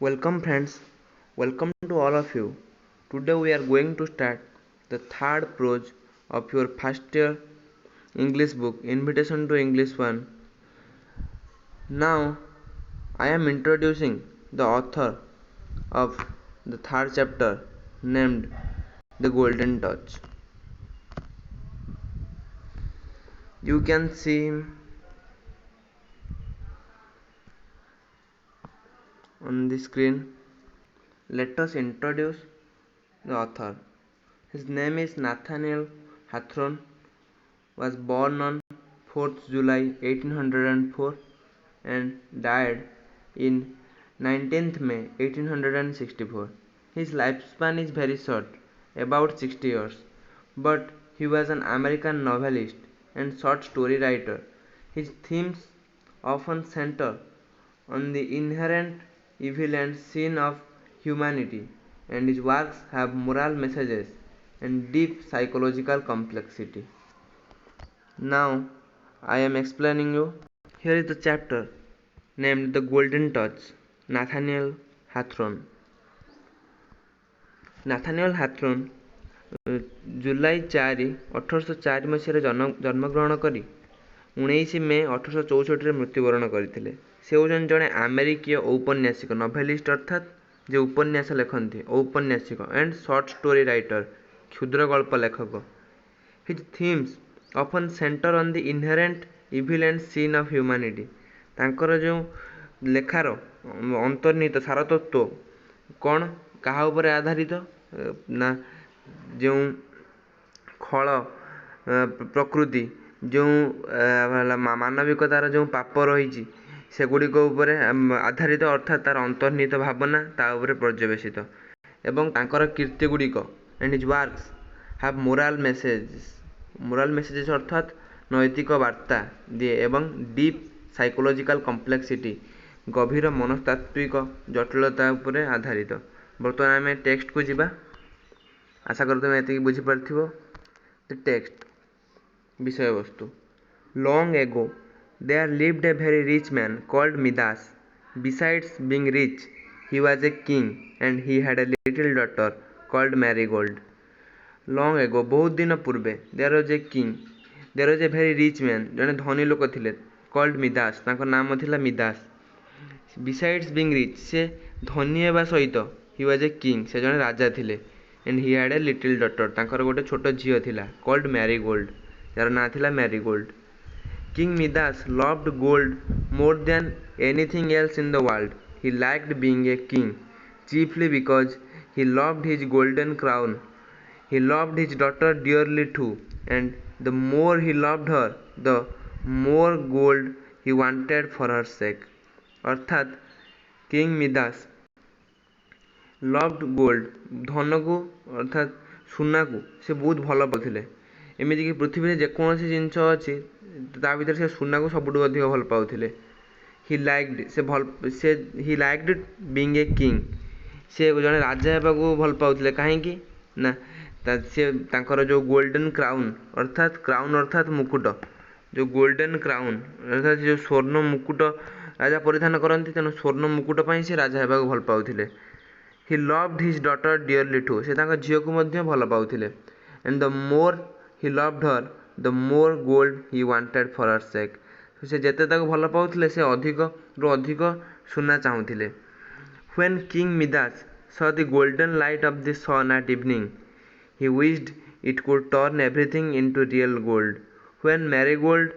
Welcome friends, welcome to all of you. Today we are going to start the third prose of your first year English book, Invitation to English 1. Now I am introducing the author of the third chapter named The Golden Touch. You can see him on the screen. Let us introduce the author. His name is Nathaniel Hawthorne, was born on 4th July 1804 and died in 19th May 1864. His lifespan is very short, about 60 years, but he was an American novelist and short story writer. His themes often center on the inherent evil and sin of humanity, and his works have moral messages and deep psychological complexity. Now I am explaining you. Here is the chapter named The Golden Touch, Nathaniel Hawthorne. Nathaniel Hawthorne July 4, 1804 ମସିହାରେ ଜନ୍ମଗ୍ରହଣ କରି 19 ମେ 1864ରେ ମୃତ୍ୟୁବରଣ କରିଥିଲେ। ସେ ହେଉଛନ୍ତି ଜଣେ ଆମେରିକୀୟ ଔପନ୍ୟାସିକ ନଭେଲିଷ୍ଟ, ଅର୍ଥାତ୍ ଯେ ଉପନ୍ୟାସ ଲେଖନ୍ତି, ଔପନ୍ୟାସିକ ଆଣ୍ଡ ସର୍ଟ ଷ୍ଟୋରି ରାଇଟର, କ୍ଷୁଦ୍ର ଗଳ୍ପ ଲେଖକ। His themes often centre on the inherent evil and sin of humanity. ତାଙ୍କର ଯେଉଁ ଲେଖାର ଅନ୍ତର୍ନିହିତ ସାରତତ୍ତ୍ୱ କ'ଣ, କାହା ଉପରେ ଆଧାରିତ ନା ଯେଉଁ ଖଳ ପ୍ରକୃତି, ଯେଉଁ ମାନବିକତାର ଯେଉଁ ପାପ ରହିଛି ସେଗୁଡ଼ିକ ଉପରେ ଆଧାରିତ, ଅର୍ଥାତ୍ ତା'ର ଅନ୍ତର୍ନିହିତ ଭାବନା ତା ଉପରେ ପର୍ଯ୍ୟବେସିତ। ଏବଂ ତାଙ୍କର କୀର୍ତ୍ତି ଗୁଡ଼ିକ and his works have moral messages ଅର୍ଥାତ୍ ନୈତିକ ବାର୍ତ୍ତା ଦିଏ ଏବଂ ଡିପ୍ ସାଇକୋଲୋଜିକାଲ କମ୍ପ୍ଲେକ୍ସିଟି, ଗଭୀର ମନସ୍ତାତ୍ତ୍ୱିକ ଜଟିଳତା ଉପରେ ଆଧାରିତ। ବର୍ତ୍ତମାନ ଆମେ ଟେକ୍ସଟକୁ ଯିବା। ଆଶା କରୁ ତୁମେ ଏତିକି ବୁଝିପାରିଥିବ। ଦ ଟେକ୍ସଟ ବିଷୟବସ୍ତୁ। Long ago there lived a very rich man called Midas. Besides being rich, he was a king and he had a little daughter called Marigold. Long ago, ବହୁତ ଦିନ ପୂର୍ବେ, there was a king, there was a very rich man, ଜଣେ ଧନୀ ଲୋକ ଥିଲେ, called Midas, ତାଙ୍କ ନାମ ଥିଲା ମିଦାସ। Besides being rich, ସେ ଧନୀ ହେବା ସହିତ, he was a king, ସେ ଜଣେ ରାଜା ଥିଲେ, and he had a little daughter, ତାଙ୍କର ଗୋଟେ ଛୋଟ ଝିଅ ଥିଲା, called Marigold, ଯାହାର ନାଁ ଥିଲା Marigold. King Midas loved gold more than anything else in the world. He liked being a king, chiefly because he loved his golden crown. He loved his daughter dearly too, and the more he loved her, the more gold he wanted for her sake. ଅର୍ଥାତ୍ King Midas loved gold, ଧନକୁ ଅର୍ଥାତ୍ ସୁନାକୁ ସେ ବହୁତ ଭଲ ପାଉଥିଲେ। ଏମିତିକି ପୃଥିବୀରେ ଯେକୌଣସି ଜିନିଷ ଅଛି ତା ଭିତରେ ସେ ସୁନାକୁ ସବୁଠୁ ଅଧିକ ଭଲ ପାଉଥିଲେ। ହି ଲାଇକ୍ଡ ବିଙ୍ଗ ଏ କିଙ୍ଗ, ସେ ଜଣେ ରାଜା ହେବାକୁ ଭଲ ପାଉଥିଲେ। କାହିଁକି ନା ସେ ତାଙ୍କର ଯେଉଁ ଗୋଲ୍ଡେନ୍ କ୍ରାଉନ୍ ଅର୍ଥାତ୍ ମୁକୁଟ, ଯେଉଁ ଗୋଲ୍ଡେନ୍ କ୍ରାଉନ୍ ଅର୍ଥାତ୍ ଯେଉଁ ସ୍ୱର୍ଣ୍ଣ ମୁକୁଟ ରାଜା ପରିଧାନ କରନ୍ତି, ତେଣୁ ସ୍ୱର୍ଣ୍ଣ ମୁକୁଟ ପାଇଁ ସେ ରାଜା ହେବାକୁ ଭଲ ପାଉଥିଲେ। He loved his daughter dearly too, ସେ ତାଙ୍କ ଝିଅକୁ ମଧ୍ୟ ଭଲ ପାଉଥିଲେ। And the more he loved her, the more gold he wanted for her sake, ସେ ଯେତେ ତାକୁ ଭଲ ପାଉଥିଲେ ସେ ଅଧିକରୁ ଅଧିକ ସୁନା ଚାହୁଁଥିଲେ। When king Midas saw the golden light of the sun at evening, he wished it could turn everything into real gold. When Marigold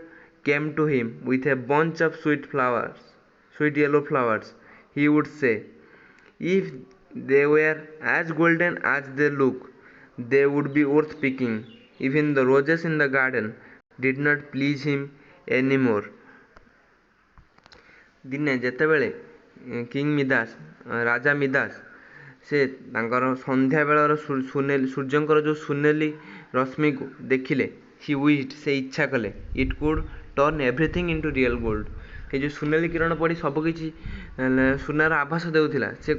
came to him with a bunch of sweet yellow flowers, he would say, if they were as golden as they look, they would be worth picking. Even the roses in the garden did not please him anymore. ଦିନେ ଯେତେବେଳେ king ମିଦାସ, ରାଜା ମିଦାସ, ସେ ତାଙ୍କର ସନ୍ଧ୍ୟାବେଳର ସୂର୍ଯ୍ୟଙ୍କର ଯେଉଁ ସୁନେଲି ରଶ୍ମିକୁ ଦେଖିଲେ, ହି ୱିଶ୍ଡ, ସେ ଇଚ୍ଛା କଲେ, it could turn everything into real gold, ଏ ଯେଉଁ ସୁନେଲି କିରଣ ପଡ଼ି ସବୁକିଛି ସୁନାର ଆଭାସ ଦେଉଥିଲା, ସେ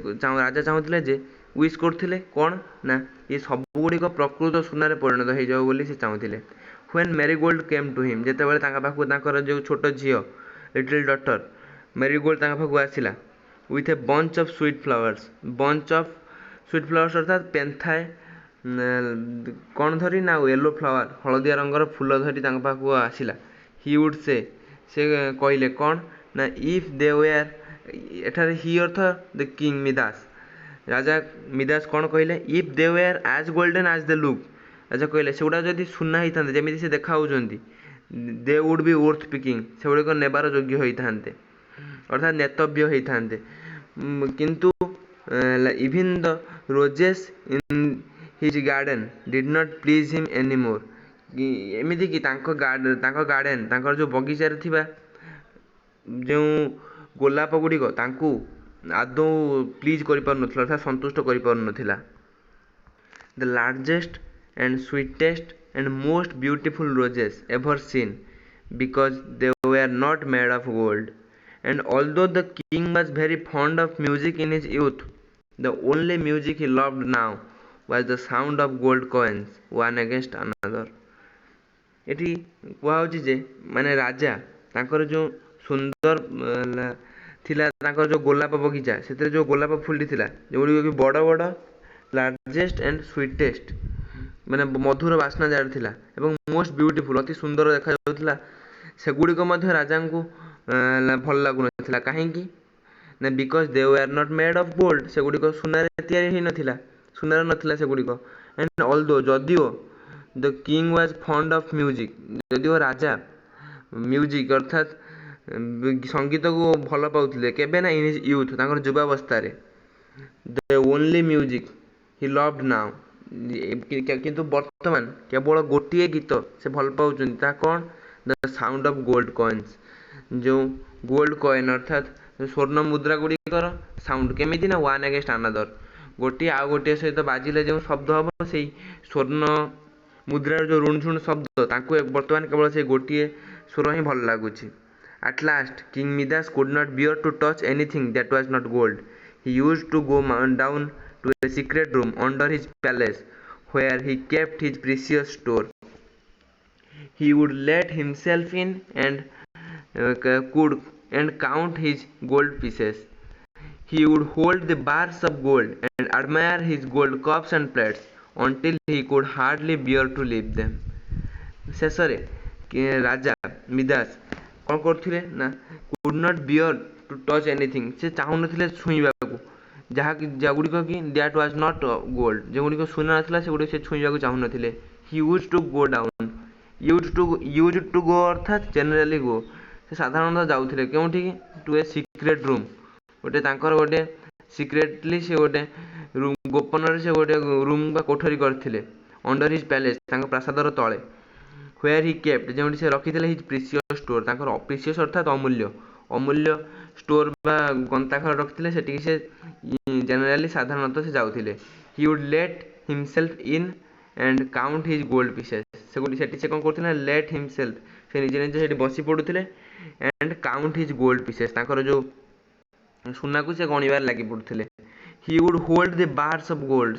ରାଜା ଚାହୁଁଥିଲେ ଯେ, ୱିଶ୍ କରୁଥିଲେ କ'ଣ ନା ଏ ସବୁଗୁଡ଼ିକ ପ୍ରକୃତ ସୁନାରେ ପରିଣତ ହୋଇଯାଉ ବୋଲି ସେ ଚାହୁଁଥିଲେ। ହ୍ୱେନ୍ ମେରିଗୋଲ୍ଡ କେମ୍ ଟୁ ହିମ୍, ଯେତେବେଳେ ତାଙ୍କ ପାଖକୁ ତାଙ୍କର ଯେଉଁ ଛୋଟ ଝିଅ ଲିଟିଲ୍ ଡଟର ମେରିଗୋଲ୍ଡ ତାଙ୍କ ପାଖକୁ ଆସିଲା, with a bunch of sweet flowers. bunch of sweet flowers ଅର୍ଥାତ୍ ପେନ୍ଥାଏ କ'ଣ ଧରି ନା ୟେଲୋ ଫ୍ଲାୱାର ହଳଦିଆ ରଙ୍ଗର ଫୁଲ ଧରି ତାଙ୍କ ପାଖକୁ ଆସିଲା। ହି ଉଡ୍ ସେ କହିଲେ କ'ଣ ନା ଇଫ୍ ଦେ ୱେୟାର, ଏଠାରେ ହି ଅର୍ଥ ଦ କିଙ୍ଗ ମିଦାସ। ରାଜା ମିଦାସ କ'ଣ କହିଲେ? If they were as golden as they look. ରାଜା କହିଲେ ସେଗୁଡ଼ା ଯଦି ସୁନା ହେଇଥାନ୍ତେ ଯେମିତି ସେ ଦେଖା ହେଉଛନ୍ତି, they would be worth picking, ସେଗୁଡ଼ିକ ନେବାର ଯୋଗ୍ୟ ହୋଇଥାନ୍ତେ ଅର୍ଥାତ୍ ନେତବ୍ୟ ହେଇଥାନ୍ତେ। କିନ୍ତୁ even the roses in his garden did not please him any more. ଏମିତିକି ତାଙ୍କ ଗାର୍ଡେନ୍ ତାଙ୍କର ଯେଉଁ ବଗିଚାରେ ଥିବା ଯେଉଁ ଗୋଲାପ ଗୁଡ଼ିକ ତାଙ୍କୁ ଆଦୌ ପ୍ଲିଜ୍ କରିପାରୁନଥିଲା ଅର୍ଥାତ୍ ସନ୍ତୁଷ୍ଟ କରିପାରୁନଥିଲା। The largest and sweetest and most beautiful roses ever seen, because they were not made of gold. And although the king was very fond of music in his youth, the only music he loved now was the sound of gold coins one against another. ଏଠି କୁହାହେଉଛି ଯେ ମାନେ ରାଜା ତାଙ୍କର ଯେଉଁ ସୁନ୍ଦର ଥିଲା ତାଙ୍କର ଯେଉଁ ଗୋଲାପ ବଗିଚା, ସେଥିରେ ଯେଉଁ ଗୋଲାପ ଫୁଲଟି ଥିଲା ଯେଉଁଗୁଡ଼ିକ କି ବଡ଼ ବଡ଼ ଲାର୍ଜେଷ୍ଟ ଆଣ୍ଡ ସ୍ୱିଟେଷ୍ଟ ମାନେ ମଧୁର ବାସ୍ନା ଯାହାର ଥିଲା ଏବଂ ମୋଷ୍ଟ ବ୍ୟୁଟିଫୁଲ୍ ଅତି ସୁନ୍ଦର ଦେଖାଯାଉଥିଲା, ସେଗୁଡ଼ିକ ମଧ୍ୟ ରାଜାଙ୍କୁ ଭଲ ଲାଗୁନଥିଲା। କାହିଁକି ନା because they were not made of gold, ସେଗୁଡ଼ିକ ସୁନାରେ ତିଆରି ହେଇନଥିଲା, ସୁନାର ନଥିଲା ସେଗୁଡ଼ିକ। ଆଣ୍ଡ ଅଲଦୋ ଯଦିଓ the king was fond of music, ଯଦିଓ ରାଜା ମ୍ୟୁଜିକ୍ ଅର୍ଥାତ୍ ସଙ୍ଗୀତକୁ ଭଲ ପାଉଥିଲେ, କେବେ ନା ଇନ୍ ହିଜ୍ ୟୁଥ୍ ତାଙ୍କର ଯୁବାବସ୍ଥାରେ, ଦ ଓନ୍ଲି ମ୍ୟୁଜିକ୍ ହି ଲଭ୍ଡ ନାଉ, କିନ୍ତୁ ବର୍ତ୍ତମାନ କେବଳ ଗୋଟିଏ ଗୀତ ସେ ଭଲ ପାଉଛନ୍ତି, ତାହା କ'ଣ? ଦ ସାଉଣ୍ଡ ଅଫ୍ ଗୋଲ୍ଡ କଏନ୍ସ, ଯେଉଁ ଗୋଲ୍ଡ କଏନ୍ ଅର୍ଥାତ୍ ସ୍ୱର୍ଣ୍ଣ ମୁଦ୍ରା ଗୁଡ଼ିକର ସାଉଣ୍ଡ। କେମିତି ନା ୱାନ୍ ଏଗେନ୍ଷ୍ଟ ଆନାଦର, ଗୋଟିଏ ଆଉ ଗୋଟିଏ ସହିତ ବାଜିଲେ ଯେଉଁ ଶବ୍ଦ ହେବ, ସେଇ ସ୍ୱର୍ଣ୍ଣ ମୁଦ୍ରାର ଯେଉଁ ରୁଣଝୁଣ ଶବ୍ଦ, ତାଙ୍କୁ ବର୍ତ୍ତମାନ କେବଳ ସେଇ ଗୋଟିଏ ସ୍ୱର ହିଁ ଭଲ ଲାଗୁଛି। At last king Midas could not bear to touch anything that was not gold. He used to go down to a secret room under his palace where he kept his precious store. He would let himself in and count his gold pieces. He would hold the bars of gold and admire his gold cups and plates until he could hardly bear to leave them. ଶେଷରେ ରାଜା Midas କ'ଣ କରୁଥିଲେ ନା could not bear to touch anything, ସେ ଚାହୁଁନଥିଲେ ଛୁଇଁବାକୁ ଯାଗୁଡ଼ିକ କି that was not gold, ଯେଉଁଗୁଡ଼ିକ ସୁନା ନଥିଲା ସେଗୁଡ଼ିକ ସେ ଛୁଇଁବାକୁ ଚାହୁଁନଥିଲେ। He use to go down, use to go ଅର୍ଥାତ୍ ଜେନେରାଲି ଗୋ, ସେ ସାଧାରଣତଃ ଯାଉଥିଲେ କେଉଁଠିକି? ଟୁ ଏ ସିକ୍ରେଟ୍ ରୁମ୍, ଗୋଟେ ତାଙ୍କର ଗୋଟେ ସିକ୍ରେଟଲି ସେ ଗୋଟେ ଗୋପନରେ ସେ ଗୋଟେ ରୁମ୍ ବା କୋଠରୀ କରିଥିଲେ ଅଣ୍ଡର ହିଜ୍ ପ୍ୟାଲେସ୍, ତାଙ୍କ ପ୍ରାସାଦର ତଳେ। ହ୍ୱେୟାର ହି କେପ୍ଟ, ଯେଉଁଠି ସେ ରଖିଥିଲେ ହିଜ୍ ପ୍ରିସିୟସ୍ ଷ୍ଟୋର, ତାଙ୍କର ପ୍ରିସିୟସ୍ ଅର୍ଥାତ୍ ଅମୂଲ୍ୟ ଷ୍ଟୋର ବା ଗନ୍ତାଘର ରଖିଥିଲେ, ସେଠିକି ସେ ଜେନେରାଲି ସାଧାରଣତଃ ସେ ଯାଉଥିଲେ। He would late himself in and count his gold pieces, ସେଠି ସେ କ'ଣ କରୁଥିଲେ? ଲେଟ୍ ହିମସେଲ୍ଫ, ସେ ନିଜେ ସେଠି ବସି ପଡ଼ୁଥିଲେ and count his gold pieces, ତାଙ୍କର ଯେଉଁ ସୁନାକୁ ସେ ଗଣିବାରେ ଲାଗି ପଡ଼ୁଥିଲେ। He would hold the bars of gold,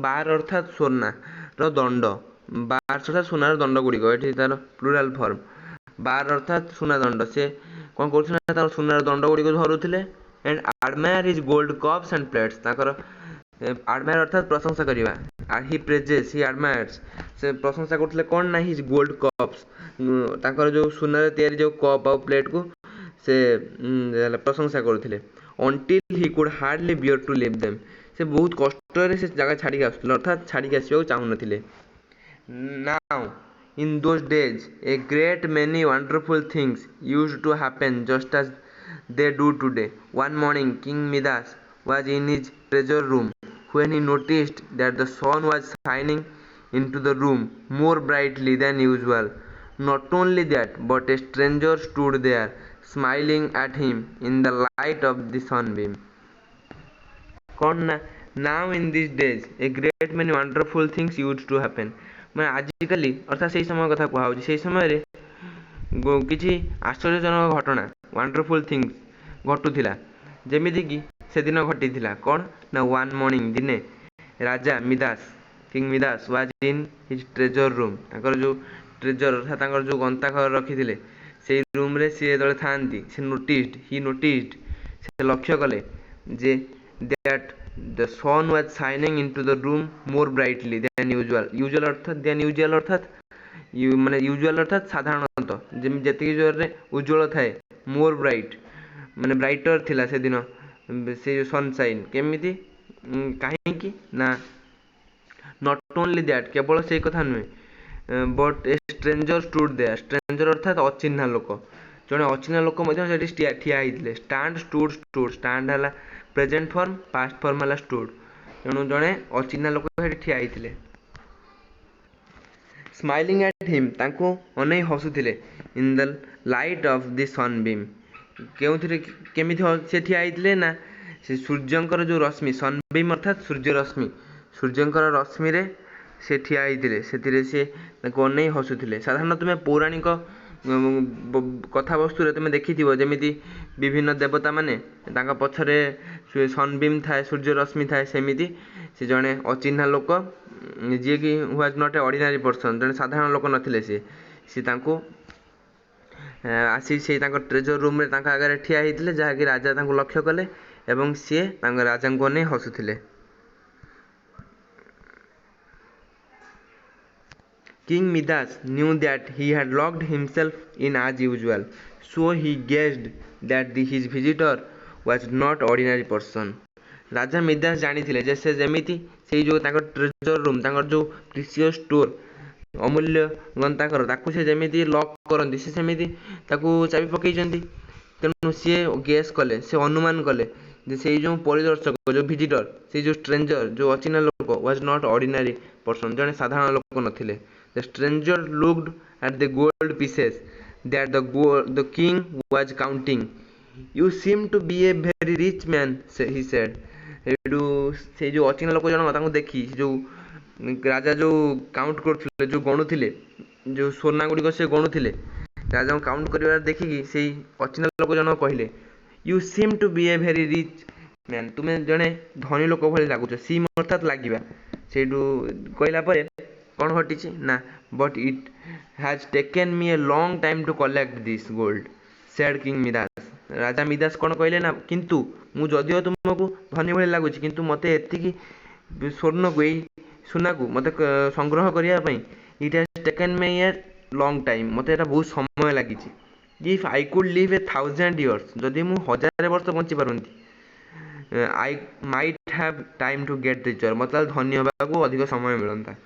bar ଅର୍ଥାତ୍ ସୁନାର ଦଣ୍ଡ, ବାର୍ସ ଅର୍ଥାତ୍ ସୁନାର ଦଣ୍ଡ ଗୁଡ଼ିକ, ଏଠି ତାର ପ୍ଲୁରାଲ୍ ଫର୍ମ, ବାର ଅର୍ଥାତ୍ ସୁନା ଦଣ୍ଡ, ସେ କ'ଣ କରୁଥିଲେ ନା ତାର ସୁନାର ଦଣ୍ଡ ଗୁଡ଼ିକ ଧରୁଥିଲେ। And admire his gold cups and plates, ତାଙ୍କର ଆଡମାୟାର ଅର୍ଥାତ୍ ପ୍ରଶଂସା କରିବା, ହି ପ୍ରେଜେସ୍ ହି ଆଡମାୟାର୍ସ, ସେ ପ୍ରଶଂସା କରୁଥିଲେ କ'ଣ ନା ହିଜ୍ ଗୋଲ୍ଡ କପ୍ସ, ତାଙ୍କର ଯେଉଁ ସୁନାରେ ତିଆରି ଯେଉଁ କପ୍ ଆଉ ପ୍ଲେଟ୍କୁ ସେ ପ୍ରଶଂସା କରୁଥିଲେ। until he could hardly bear to leave them, ସେ ବହୁତ କଷ୍ଟରେ ସେ ଜାଗା ଛାଡ଼ିକି ଆସୁଥିଲେ ଅର୍ଥାତ୍ ଛାଡ଼ିକି ଆସିବାକୁ ଚାହୁଁନଥିଲେ। now in those days a great many wonderful things used to happen just as they do today. One morning King Midas was in his treasure room when he noticed that the sun was shining into the room more brightly than usual. Not only that, but a stranger stood there smiling at him in the light of the sunbeam. କ'ଣ ନା now in these days a great many wonderful things used to happen, ମାନେ ଆଜିକାଲି ଅର୍ଥାତ୍ ସେଇ ସମୟ କଥା କୁହାହେଉଛି, ସେଇ ସମୟରେ କିଛି ଆଶ୍ଚର୍ଯ୍ୟଜନକ ଘଟଣା ୱାଣ୍ଡରଫୁଲ୍ ଥିଙ୍ଗସ୍ ଘଟୁଥିଲା, ଯେମିତିକି ସେଦିନ ଘଟିଥିଲା। କ'ଣ ନା ୱାନ୍ ମର୍ଣ୍ଣିଂ, ଦିନେ ରାଜା Midas king Midas was in his treasure room, ତାଙ୍କର ଯେଉଁ ଟ୍ରେଜର ଅର୍ଥାତ୍ ତାଙ୍କର ଯେଉଁ ଗନ୍ତାଘର ରଖିଥିଲେ ସେଇ ରୁମ୍ରେ ସିଏ ଯେତେବେଳେ ଥାଆନ୍ତି, ହି ନୋଟିସ୍ଡ, से लक्ष्य कले जे that the sun was shining into the room more brightly than usual usual अर्थात माने यूजुअल अर्थात साधारणतः जेतिकी जोर उज्जवल थाए मोर ब्राइट माने ब्राइटर थिला से दिन से सनशाइन केमिति कहीं ना नॉट ओनली दैट केवल से कथा नुहे but a stranger stood there stranger अर्थात अचिन्हा लोक जड़े अचिन्हा लोक ठिया होते स्टाण्ड स्टूड स्टूड स्टाण्ड है प्रेजेंट फॉर्म पास्ट फॉर्म है स्टूड तेणु जड़े अचिन्हा लोक ठिया होते स्माइलिंग एट हिम तांको अनै हसुथिले in the light of the sunbeam केउथिरे केमिति से ठिया होते ना से सूर्यंकर जो रश्मि सनबीम अर्थात सूर्य रश्मि सूर्यंकर रश्मि रे से ठिया होते से अनै हसुथिले साधारण तुम्हें पौराणिक कथा वस्तु तुम देखी जमी विभिन्न देवता माने पछरे सनबीम थाए सूर्य रश्मि थाए सेमिति से जड़े अचिन्हा लोक जी कि was not a ordinary person जड़े साधारण लोक नथिले सी तांको आसी से ट्रेजर रूम रे आगे ठिया होते जहाँकि राजा लक्ष्य कले एवं सी राजा को नहीं हसुथिले King Midas knew that he had locked himself in as usual, so he guessed that his visitor was not ordinary person. Raja Midas जानी जे से जमीती से जो ट्रेजर रूम जो प्रिसियस स्टोर अमूल्य ग्रंथाकर ताकू से जमीती लॉक करती से सेमिति चाबी पकई तेणु सी गेस कले से अनुमान कले से जो परिदर्शक जो विजिटर से जो स्ट्रेंजर जो अचिन्हा लोक वाज नॉट ऑर्डिनरी पर्सन जड़े साधारण लोक नथिले The stranger looked at the gold pieces that the king was counting. You seem to be a very rich man, he said. से जो अचिन्हा लोक जन देखी जो राजा जो काउंट करथिले जो गणुथिले जो सोना गुड़िक से गणुथिले राजा काउंट कर देखिकी से अचिन्हा लोक जन कहले you seem to be a very rich man तुम्हें जड़े धनी लोक भली लगुच सीम अर्थात लगे से कहला कौन घटी ना but it has taken me a long time to collect this gold said king Midas राजा मिदास कौन कहले ना किंतु मु जदियो तुमको धनी भली लगुच किंतु मते एतिकी स्वर्ण को सुना को मते संग्रह करने it has taken me a long time मते एटा बहुत समय लगी if I could live a 1000 years जदि मु 1000 वर्ष बंची पारंती I might have time to get richer मतलब धनी होगा को अधिक समय मिलता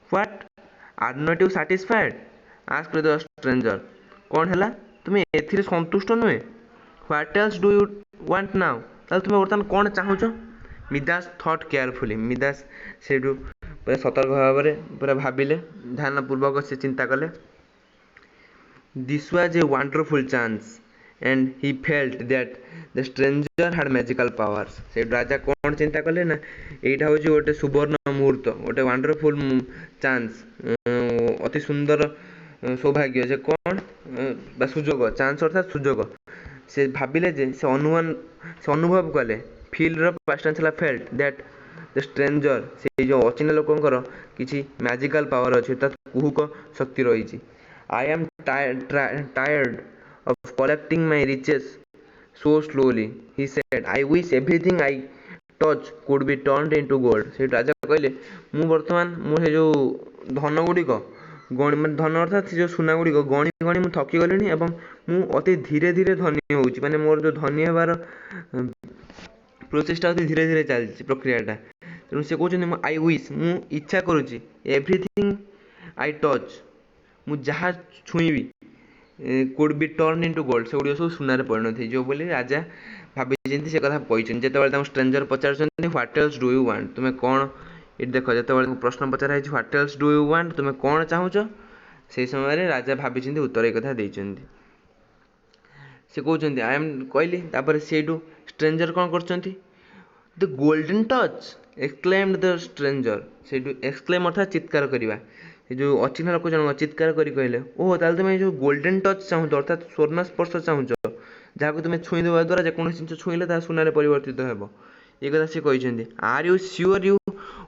What? Are not you satisfied? Asked the stranger. कौन है तुम्हें एथिरे संतुष्ट नुहे What else do you want now? ताल तुम्हें बर्तमान कौन चाहूच मिदास थॉट केयरफुली मिदास से पूरा सतर्क भाव में पूरा भाविले ध्यान पूर्वक से चिंता कले This was a wonderful chance and he felt that the stranger had magical powers. से राजा कौन चिंता कले ना एटा हूँ गोटे सुवर्ण मुहूर्त गोटे वंडरफुल चांस अति सुंदर सौभाग्य जे कौन सुजोग चांस अर्थात सुजोग से भाविले जे से अनुभव कले feel past tense felt that the stranger से जो अचिन्हा लोकंकर किछि मैजिकल पावर अछि अर्थात कुहुक शक्ति रही I am tired of collecting my riches so slowly, he said. I wish everything I touch could be turned into gold. से राजा कहले मु वर्तमान मु जो धन गुड़िक गणी धन अर्थात से जो सुना गुड़िक गणी गणी मु थकी गलिनी एवं मु अति धीरे धीरे धनी होउची माने मोर जो धनी हेबार प्रोसेसटा अति धीरे धीरे चलची प्रक्रियाटा तेणु से कहउछन आई विश मु इच्छा करूची एवरीथिंग आई टच मु जहाँ छुईबी could be turn into gold से गुड़िक सब सुनार परिणत हो बोली राजा भाभी से कथा कहते जो stranger Pachar what else do you want तुम्हें कौन ये देख जो प्रश्न पचार है what else do you want तुम्हें कौन चाहूच से समय राजा भाभी उत्तर एक कथा देते से कहते आई एम कहली से स्ट्रेंजर कौन कर the golden touch exclaimed the stranger से एक्सक्लेम अर्थात चित्कार करवा जो अचिन्हा लोक जन चित्कार करी कहले ओह ताल तुम जो गोल्डन टच चाहूच अर्थात स्वर्ण स्पर्श चाहूच जहाँ तुम्हें छुई देवा द्वारा जेकोसी जिन छुईले ता सुनार परिवर्तित हो ये कथा सी कहते are you sure you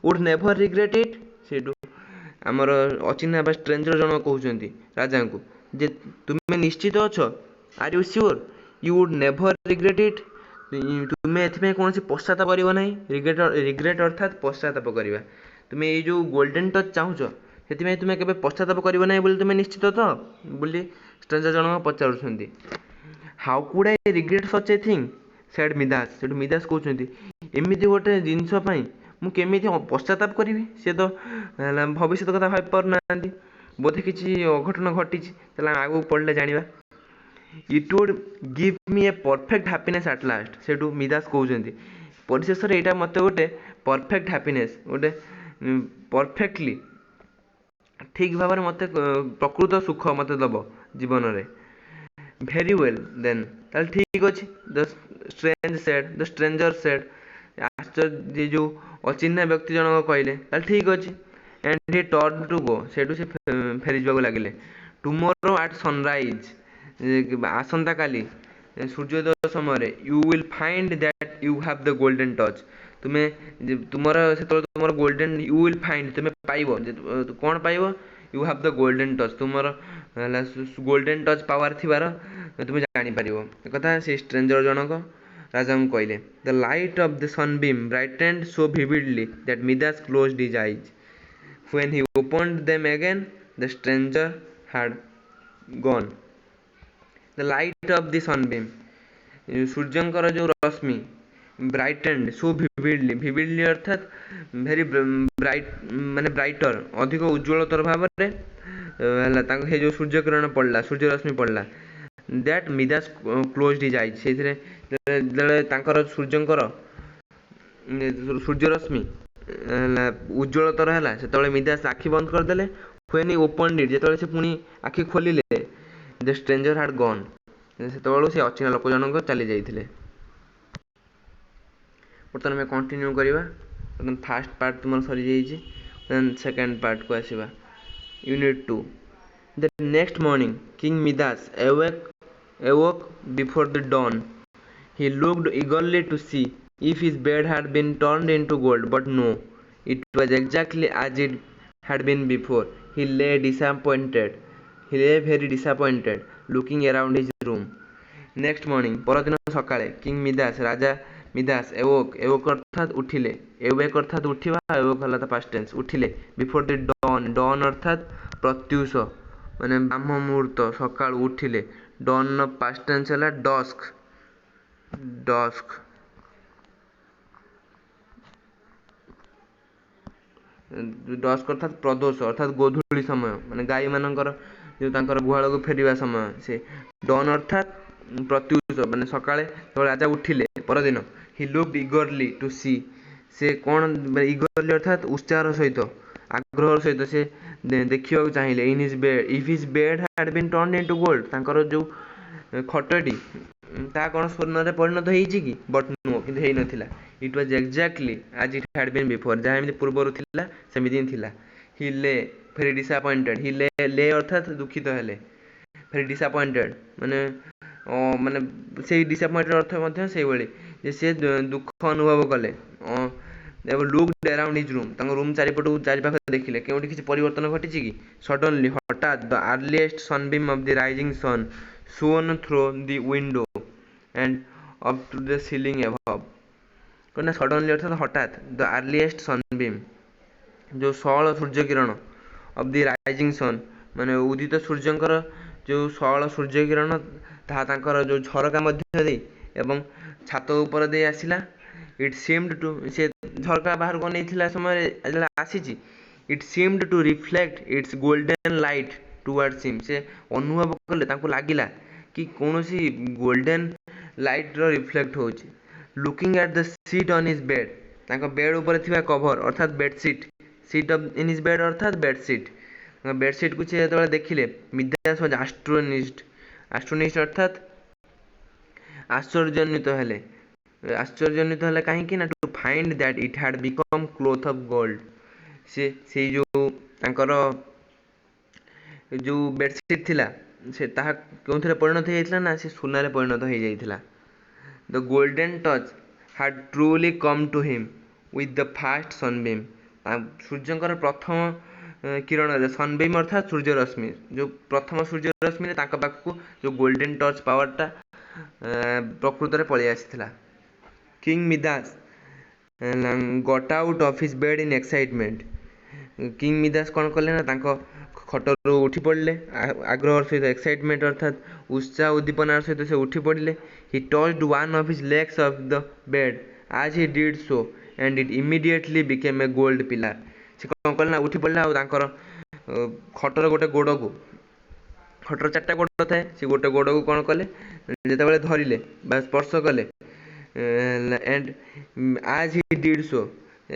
would never regret it से आमर अचिन्हा स्ट्रेंजर जन कहते राजा को जे तुम्हें निश्चित अच्छ are you sure you would never regret it ତୁମେ ଏଥିପାଇଁ କୌଣସି ପଶ୍ଚାତାପ କରିବ ନାହିଁ। ରିଗ୍ରେଟ୍ ଅର୍ଥାତ୍ ପଶ୍ଚାତାପ କରିବା। ତୁମେ ଏଇ ଯେଉଁ ଗୋଲ୍ଡେନ୍ ଟଚ୍ ଚାହୁଁଛ ସେଥିପାଇଁ ତୁମେ କେବେ ପଶ୍ଚାତାପ କରିବ ନାହିଁ ବୋଲି ତୁମେ ନିଶ୍ଚିତ ତ ବୋଲି ଷ୍ଟ୍ରେଞ୍ଜର ଜଣକ ପଚାରୁଛନ୍ତି। How could I regret such a thing said Midas. ସେଠୁ ମିଦାସ କହୁଛନ୍ତି ଏମିତି ଗୋଟେ ଜିନିଷ ପାଇଁ ମୁଁ କେମିତି ପଶ୍ଚାତାପ କରିବି। ସେ ତ ଭବିଷ୍ୟତ କଥା ଭାବି ପାରୁନାହାନ୍ତି, ବୋଧେ କିଛି ଅଘଟଣ ଘଟିଛି। ତାହେଲେ ଆମେ ଆଗକୁ ପଢ଼ିଲେ ଜାଣିବା। ଇଟ୍ ଉଡ୍ ଗିଭ୍ ମି ଏ ପରଫେକ୍ଟ ହାପିନେସ୍ ଆଟ୍ ଲାଷ୍ଟ। ସେଠୁ ମିଦାସ କହୁଛନ୍ତି ପରିଶେଷରେ ଏଇଟା ମୋତେ ଗୋଟେ ପରଫେକ୍ଟ ହାପିନେସ୍, ଗୋଟେ ପରଫେକ୍ଟଲି ଠିକ୍ ଭାବରେ ମୋତେ ପ୍ରକୃତ ସୁଖ ମୋତେ ଦେବ ଜୀବନରେ। ଭେରି ୱେଲ୍ ଦେନ୍, ତାହେଲେ ଠିକ୍ ଅଛି। The stranger said. ଆଶ୍ଚର୍ଯ୍ୟ ଯେଉଁ ଅଚିହ୍ନା ବ୍ୟକ୍ତି ଜଣକ କହିଲେ ତାହେଲେ ଠିକ୍ ଅଛି। And he turn to go. ସେଠୁ ସେ ଫେରିଯିବାକୁ ଲାଗିଲେ। Tomorrow at sunrise. ଆସନ୍ତାକାଲି ସୂର୍ଯ୍ୟୋଦୟ ସମୟରେ you will find that you have the golden touch. ତୁମେ ତୁମର ସେତେବେଳେ ତୁମର ଗୋଲ୍ଡେନ୍ ୟୁ ୱିଲ୍ ଫାଇଣ୍ଡ ତୁମେ ପାଇବ। କ'ଣ ପାଇବ? You have the golden touch. ତୁମର ହେଲା ଗୋଲ୍ଡେନ୍ ଟଚ୍ ପାୱାର ଥିବାର ତୁମେ ଜାଣିପାରିବ। ଏକଥା ସେ ଷ୍ଟ୍ରେଞ୍ଜର ଜଣକ ରାଜାଙ୍କୁ କହିଲେ। The light of the sunbeam brightened so vividly that Midas closed his eyes. When he opened them again, the stranger had gone. The light of the sunbeam, ସୂର୍ଯ୍ୟଙ୍କର ଯେଉଁ ରଶ୍ମି ବ୍ରାଇଟେଣ୍ଡ ସୋ ଭିଭିଡଲି। ଭିଭିଡଲି ଅର୍ଥାତ୍ ଭେରି ବ୍ରାଇଟ୍, ମାନେ ବ୍ରାଇଟର, ଅଧିକ ଉଜ୍ଜ୍ୱଳତର ଭାବରେ ହେଲା ତାଙ୍କ ସେ ଯେଉଁ ସୂର୍ଯ୍ୟକିରଣ ପଡ଼ିଲା, ସୂର୍ଯ୍ୟ ରଶ୍ମି ପଡ଼ିଲା। That Midas closed his eyes. ସେଇଥିରେ ଯେତେବେଳେ ତାଙ୍କର ସୂର୍ଯ୍ୟଙ୍କର ସୂର୍ଯ୍ୟରଶ୍ମି ହେଲା ଉଜ୍ଜ୍ୱଳତର ହେଲା ସେତେବେଳେ ମିଦାସ ଆଖି ବନ୍ଦ କରିଦେଲେ। ହ୍ୱେନ୍ ହି ଓପନ୍ଡ ଇଟ୍, ଯେତେବେଳେ ସେ ପୁଣି ଆଖି ଖୋଲିଲେ, ଦ ଷ୍ଟ୍ରେଞ୍ଜର ହ୍ୟାଡ୍ ଗନ୍। ସେତେବେଳକୁ ସେ ଅଚିହ୍ନା ଲୋକ ଜଣକ ଚାଲି ଯାଇଥିଲେ। ବର୍ତ୍ତମାନ ଆମେ କଣ୍ଟିନ୍ୟୁ କରିବା। ବର୍ତ୍ତମାନ ଫାର୍ଷ୍ଟ ପାର୍ଟ ତୁମର ସରିଯାଇଛି, ଦେନ୍ ସେକେଣ୍ଡ ପାର୍ଟକୁ ଆସିବା। Unit 2। The next morning king Midas awoke before the dawn. He looked eagerly to see if his bed had been turned into gold, but no, it was exactly as it had been before. He lay very disappointed, looking around his room. Next morning, ପରଦିନ ସକାଳେ king ମିଦାସ, ରାଜା ମିଦାସ awoke ଅର୍ଥାତ୍ ଉଠିଲେ। awake ଅର୍ଥାତ୍ ଉଠିବା, awoke ହେଲା ତା past tense, ଉଠିଲେ। before the dawn, dawn ଅର୍ଥାତ୍ ପ୍ରତ୍ୟୁଷ, ମାନେ ବ୍ରାହ୍ମ ମୁହୂର୍ତ୍ତ, ସକାଳୁ ଉଠିଲେ। dawn ର past tense ହେଲା dusk। ଡସ୍କ ଅର୍ଥାତ୍ ପ୍ରଦୋଷ, ଅର୍ଥାତ୍ ଗୋଧୂଳି ସମୟ, ମାନେ ଗାଈମାନଙ୍କର ଯେଉଁ ତାଙ୍କର ଗୁହାଳକୁ ଫେରିବା ସମୟ। ସେ ଡନ୍ ଅର୍ଥାତ୍ ପ୍ରତ୍ୟୁଷ, ମାନେ ସକାଳେ ଯେତେବେଳେ ରାଜା ଉଠିଲେ ପରଦିନ। ହି ଲୁକ୍ଡ ଇଗରଲି ଟୁ ସି। ସେ କ'ଣ ଇଗରଲି ଅର୍ଥାତ୍ ଉତ୍ସାହର ସହିତ, ଆଗ୍ରହର ସହିତ ସେ ଦେଖିବାକୁ ଚାହିଁଲେ। If his bed had been turned into gold. ତାଙ୍କର ଯେଉଁ ଖଟଟି ତାହା କ'ଣ ସ୍ୱର୍ଣ୍ଣରେ ପରିଣତ ହେଇଛି କି? ବଟ୍ ନୋ, କିନ୍ତୁ ହେଇନଥିଲା। It was exactly as it had been before. ଯାହା ଏମିତି ପୂର୍ବରୁ ଥିଲା ସେମିତି ହିଁ ଥିଲା। ହି ଲେ ଭେରି ଡିସଆପଏଣ୍ଟେଡ୍। ହି ଲେ ଅର୍ଥାତ୍ ଦୁଃଖିତ ହେଲେ। ଭେରି ଡିସଆପଏଣ୍ଟେଡ୍ ମାନେ ସେଇ ଡିସଆପଏଣ୍ଟେଡ୍ ଅର୍ଥ ମଧ୍ୟ ସେଇଭଳି ଯେ ସେ ଦୁଃଖ ଅନୁଭବ କଲେ। Looked around his room. ତାଙ୍କ ରୁମ୍ ଚାରିପାଖରେ ଦେଖିଲେ କେଉଁଠି କିଛି ପରିବର୍ତ୍ତନ ଘଟିଛି କି? ସଡନ୍ଲି, ହଠାତ୍, the earliest sunbeam of the rising sun shone through the window and up to the ceiling above. କହିନା ସଡନ୍ଲି ଅର୍ଥାତ୍ ହଠାତ୍, ଦ ଆର୍ଲିଏଷ୍ଟ ସନବିମ୍ ଯେଉଁ ସଅଳ ସୂର୍ଯ୍ୟକିରଣ, ଅଫ୍ ଦି ରାଇଜିଂ ସନ୍ ମାନେ ଉଦିତ ସୂର୍ଯ୍ୟଙ୍କର ଯେଉଁ ସଅଳ ସୂର୍ଯ୍ୟକିରଣ ତାହା ତାଙ୍କର ଯେଉଁ ଝରକା ମଧ୍ୟ ଦେଇ ଏବଂ ଛାତ ଉପର ଦେଇ ଆସିଲା। ଇଟ୍ ସିମ୍ଡ ଟୁ, ସେ ଝରକା ବାହାରକୁ ଅନେଇଥିଲା ସମୟରେ ଯେତେବେଳେ ଆସିଛି, it seemed to reflect its golden light towards him. ସେ ଅନୁଭବ କଲେ, ତାଙ୍କୁ ଲାଗିଲା କି କୌଣସି ଗୋଲ୍ଡେନ୍ ଲାଇଟ୍ର ରିଫ୍ଲେକ୍ଟ ହେଉଛି। Looking at the seat on his bed. ତାଙ୍କ ବେଡ୍ ଉପରେ ଥିବା କଭର ଅର୍ଥାତ୍ bedsheet, seat in his bed ଅର୍ଥାତ୍ ବେଡସିଟ୍। ତାଙ୍କ ବେଡସିଟ୍କୁ ସେ ଯେତେବେଳେ ଦେଖିଲେ, ମିଦାସ ୱାଜ୍ ଆଷ୍ଟୋନିସ୍ଡ ଅର୍ଥାତ୍ ଆଶ୍ଚର୍ଯ୍ୟାନ୍ୱିତ ହେଲେ। କାହିଁକି ନା to find that it had become cloth of gold. ସେଇ ଯେଉଁ ତାଙ୍କର ଯେଉଁ ବେଡସିଟ୍ ଥିଲା ସେ ତାହା କେଉଁଥିରେ ପରିଣତ ହେଇଯାଇଥିଲା ନା ସେ ସୁନାରେ ପରିଣତ ହେଇଯାଇଥିଲା। The golden touch had truly come to him with the first sunbeam. ସୂର୍ଯ୍ୟଙ୍କର ପ୍ରଥମ କିରଣରେ, ସନବିମ୍ ଅର୍ଥାତ୍ ସୂର୍ଯ୍ୟରଶ୍ମି, ଯେଉଁ ପ୍ରଥମ ସୂର୍ଯ୍ୟରଶ୍ମିରେ ତାଙ୍କ ପାଖକୁ ଯେଉଁ ଗୋଲ୍ଡେନ୍ ଟଚ୍ ପାୱାରଟା ପ୍ରକୃତରେ ପଳେଇ ଆସିଥିଲା। King Midas got out of his bed in excitement. King Midas कौन कले ना तांको खटरू उठी पड़े आग्रह सहित एक्साइटमेंट अर्थात उत्साह उद्दीपनार सहित से उठी पड़े. He touched one of his legs of the bed as he did so and it immediately became a gold pillar. से कौन कले ना उठी पड़े आ तांकर खटर गोटे गोड़ को खटर चार्टा गोड़ थाए से गोटे गोड़ को कौन कले जिते धरिले बा स्पर्श कले एंड आज ही डिड सो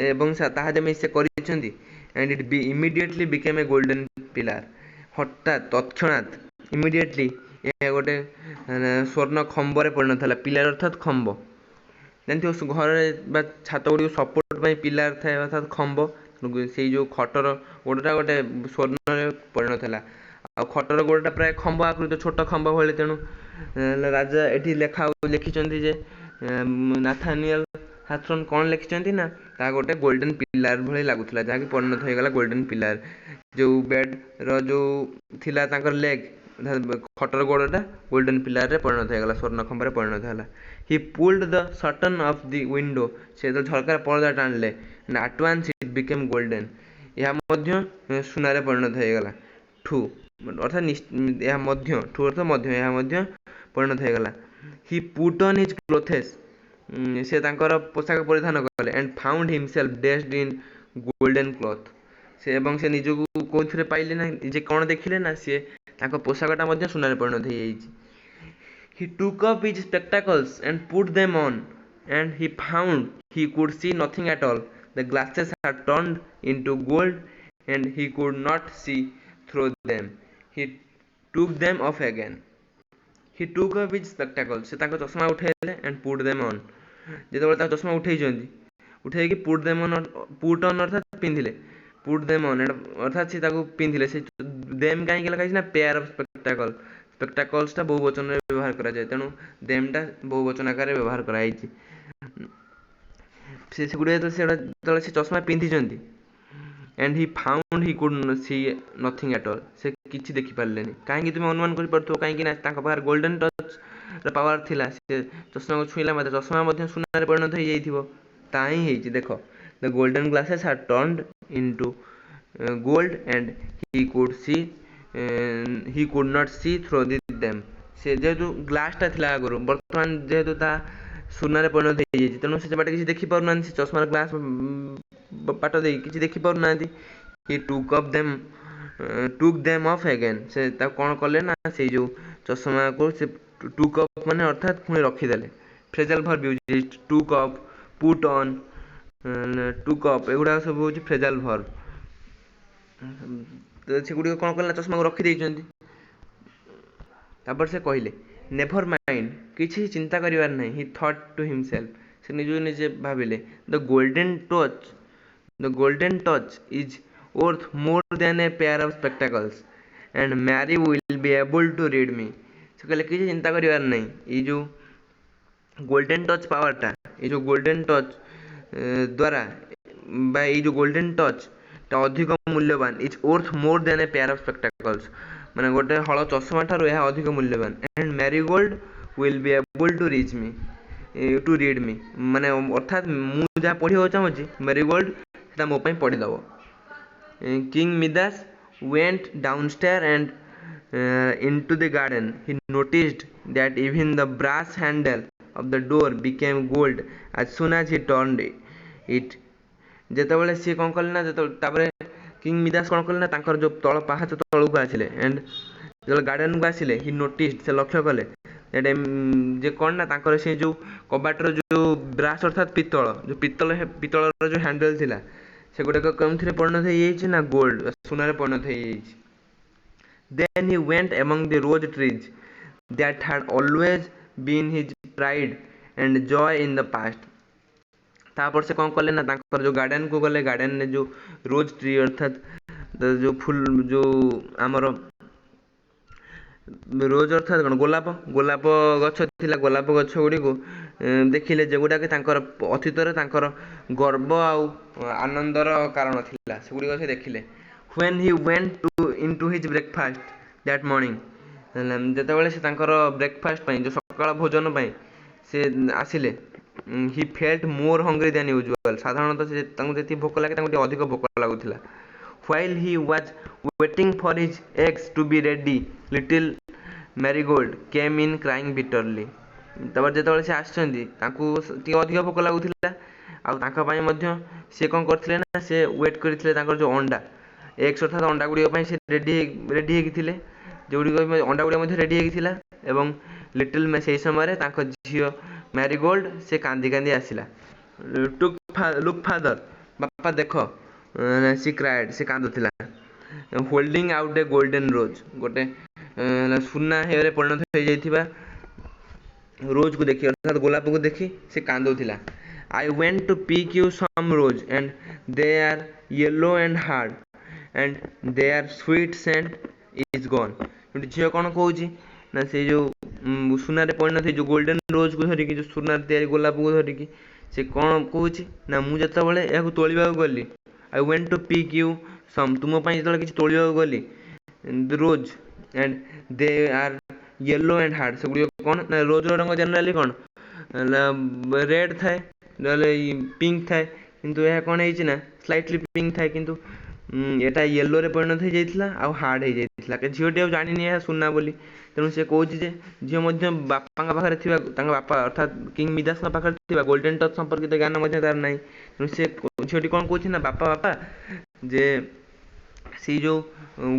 एवं ताहा जमी से करिसेंती and it be immediately became a golden pillar. हठात तत्क्षणात इमिडिएटली यह गोटे स्वर्ण खंबरे परिणत है. पिलार अर्थात खंब जानते घर छात गुड़ी सपोर्ट पिलार थाए अर्थात खंब से जो खटर गोड़ा गोटे स्वर्ण परिणत है आ खटर गोड़ा प्राय खंब आकृत छोट खंब भाई. तेणु राजा ये लिखिं जे नाथानियल हाथरन कौन लिखिं ना ता गोटे गोल्डन पिलार भली लगुला जहाँकि परिणत होगा गोल्डन पिलार. जो बेड रो थिला तांकर लेग खटर गोड़ा गोल्डन पिलार रे परिणत होगा स्वर्ण खंबर परिणत है. He pulled the shutter of the window से झरकार पर्दा टाणिले and at once it became golden. यह सुनारे परिणत होगा ठू अर्थात यह मध्य ठू अर्थ मध्य यह परिणत होगा. ही पुट ऑन हिज क्लोथेस से तांकर पोशाक परिधान कले and found himself dressed in golden cloth से एवं से निजको कौन पाइले ना जे कौन देखिले ना सी पोशाकटा सुनारे परिणत हो जाइए. He took up his spectacles and put them on and he found he could see nothing at all. The glasses had turned into gold and he could not see through them. He took them off again. He took up his spectacles से तांको चश्मा उठेले and put them on. जेतेबेले चश्मा उठे put them on put on अर्थात पिंधिले put them on अर्थात से पिंधिले से them कहीं लगा ना पेयर ऑफ स्पेक्टाकल स्पेक्टाकल्सटा बहुवचन में व्यवहार करा जाए. तेणु देमटा बहुवचन आकार व्यवहार कराई से गुड़े तो से चश्मा पिंधि and he found he could see nothing at all से किसी देखि पारे कहीं तुम अनुमान कर पार्थ कहीं गोल्डन टच पावर थिला से चश्मा को छुईला मत चश्मा सुनार परिणत हो जाइए. देख the golden glasses are turned into gold and he could not see through them से जेहेतु ग्लासटा थिला आगु बर्तमान जेहेतु ता सुनार परिणत हो जाइए तेणु से बाटे किसी देखि पारना से चश्मार ग्लास पाट दे किसी देखि पारना. ही टुक देम ऑफ अगेन से कौन कले ना से जो चश्मा को से टुक अप माने अर्थात पुणी रखीदे. Phrasal verb use took up put on took up एगुड़ा सब हूँ फ्रेजल भर्ब. से गुड़ कौन कले चश्मा को रखी तापर से कहले नेभर माइंड किसी चिंता करिवार नहीं. ही थॉट टू हिमसेल्फ से निज निजे भाविले the golden touch is worth more than a pair of spectacles and Mary will be able to read me. से कहले किसी चिंता करिवार नहीं ये जो गोल्डन टच पावरटा ये जो गोल्डन टच द्वारा बा ये जो गोल्डन टच टा अधिक मूल्यवान is worth more than a pair of spectacles माने गोटे हल चश्मा ठारू यह अधिक मूल्यवान. And Marigold will be able to reach me to read me माने अर्थात मुझे जहाँ पढ़ा चाहूँगी मैरीगोल्ड से मो पढ़ीदेव. King Midas went downstairs and into the garden. He noticed that even the brass handle of the door became gold as soon as he turned it. जेतेबेले सी कौन कले ना तापरे किंग मिदास कौन कले ना तांकर जो तल पाहाच तलू को आसिले एंड जो गार्डन को आसिले ही नोटिस्ड से लक्ष्य कले जे कौन ना तांकर से जो कबाटर जो ब्रास अर्थात पित्तल जो हैंडल थिला से गुड़ाक कौन थी परिणत हो ना गोल्ड सुनार परिणत हो. Then he went among the rose trees that had always been his pride and joy in the past. तापर से कौन कले ना तांकर जो गार्डन को गले गार्डन ने जो रोज ट्री अर्थात जो फुल जो आमर रोज अर्थात कौन गोलाप गोलाप गछ थिला गोलाप गछ गुड़ी को देखिले जेगुड़ा कि तांकर अतीतर तांकर गर्व आनंदर कारण थिला से गुड़ी से देखिले. When he went to into his breakfast that morning जेतेबेले से तांकर ब्रेकफास्ट जो सकाळ भोजन से आसिले he felt more hungry than usual. ସାଧାରଣତଃ ସେ ତାଙ୍କୁ ଯେତିକି ଭୋକ ଲାଗେ ତାଙ୍କୁ ଟିକେ ଅଧିକ ଭୋକ ଲାଗୁଥିଲା। While he was waiting for his eggs to be ready little Marigold came in crying bitterly. ତାପରେ ଯେତେବେଳେ ସେ ଆସିଛନ୍ତି ତାଙ୍କୁ ଟିକେ ଅଧିକ ଭୋକ ଲାଗୁଥିଲା, ଆଉ ତାଙ୍କ ପାଇଁ ମଧ୍ୟ ସେ କ'ଣ କରିଥିଲେ ନା ସେ ୱେଟ୍ କରିଥିଲେ ତାଙ୍କର ଯେଉଁ ଅଣ୍ଡା ଏଗ୍ସ ଅର୍ଥାତ୍ ଅଣ୍ଡା ଗୁଡ଼ିକ ପାଇଁ ସେ ରେଡ଼ି ହେଇକି ଥିଲେ, ଯେଉଁଗୁଡ଼ିକ ଅଣ୍ଡା ଗୁଡ଼ିକ ମଧ୍ୟ ରେଡ଼ି ହେଇକି ଥିଲା। ଏବଂ ଲିଟିଲ୍ ସେହି ସମୟରେ ତାଙ୍କ ଝିଅ ମ୍ୟାରିଗୋଲ୍ଡ ସେ କାନ୍ଦି କାନ୍ଦି ଆସିଲା। ଲୁକ୍ ଫାଦର, ବାପା ଦେଖ, ସି କ୍ରାଏଡ୍, ସେ କାନ୍ଦୁଥିଲା। ହୋଲ୍ଡିଂ ଆଉଟ୍ ଏ ଗୋଲ୍ଡେନ୍ ରୋଜ୍, ଗୋଟେ ସୁନା ହେୟରେ ପରିଣତ ହୋଇଯାଇଥିବା ରୋଜ୍କୁ ଦେଖି ଅର୍ଥାତ୍ ଗୋଲାପକୁ ଦେଖି ସେ କାନ୍ଦୁଥିଲା। I went to pick you some rose and they are yellow and hard and their sweet scent is gone. ଝିଅ କ'ଣ କହୁଛି ନା ସେଇ ଯେଉଁ ସୁନାରେ ପରିଣତ ହେଇ ଯେଉଁ ଗୋଲ୍ଡେନ୍ ରୋଜ୍କୁ ଧରିକି, ଯେଉଁ ସୁନାରେ ତିଆରି ଗୋଲାପକୁ ଧରିକି ସେ କ'ଣ କହୁଛି ନା ମୁଁ ଯେତେବେଳେ ଏହାକୁ ତୋଳିବାକୁ ଗଲି, I went to pick you some, ତୁମ ପାଇଁ ଯେତେବେଳେ କିଛି ତୋଳିବାକୁ ଗଲି, rose and they are yellow and hard, ସେଗୁଡ଼ିକ କ'ଣ ନା ରୋଜ୍ର ରଙ୍ଗ ଜେନେରାଲି କ'ଣ ରେଡ୍ ଥାଏ, ନହେଲେ ପିଙ୍କ ଥାଏ, କିନ୍ତୁ ଏହା କ'ଣ ହେଇଛି ନା ସ୍ଲାଇଟଲି ପିଙ୍କ ଥାଏ, କିନ୍ତୁ ଏଟା ୟେଲୋରେ ପରିଣତ ହେଇଯାଇଥିଲା ଆଉ ହାର୍ଡ ହେଇଯାଇଥିଲା। ଝିଅଟି ଆଉ ଜାଣିନି ଏହା ସୁନା ବୋଲି, ତେଣୁ ସେ କହୁଛି ଯେ ଝିଅ ମଧ୍ୟ ବାପାଙ୍କ ପାଖରେ ଥିବା, ତାଙ୍କ ବାପା ଅର୍ଥାତ୍ କିଙ୍ଗ ମିଦାସଙ୍କ ପାଖରେ ଥିବା ଗୋଲ୍ଡେନ୍ ଟଚ୍ ସମ୍ପର୍କିତ ଜ୍ଞାନ ମଧ୍ୟ ତାର ନାହିଁ। ତେଣୁ ସେ ଝିଅଟି କ'ଣ କହୁଛି ନା ବାପା ଯେ ସେଇ ଯେଉଁ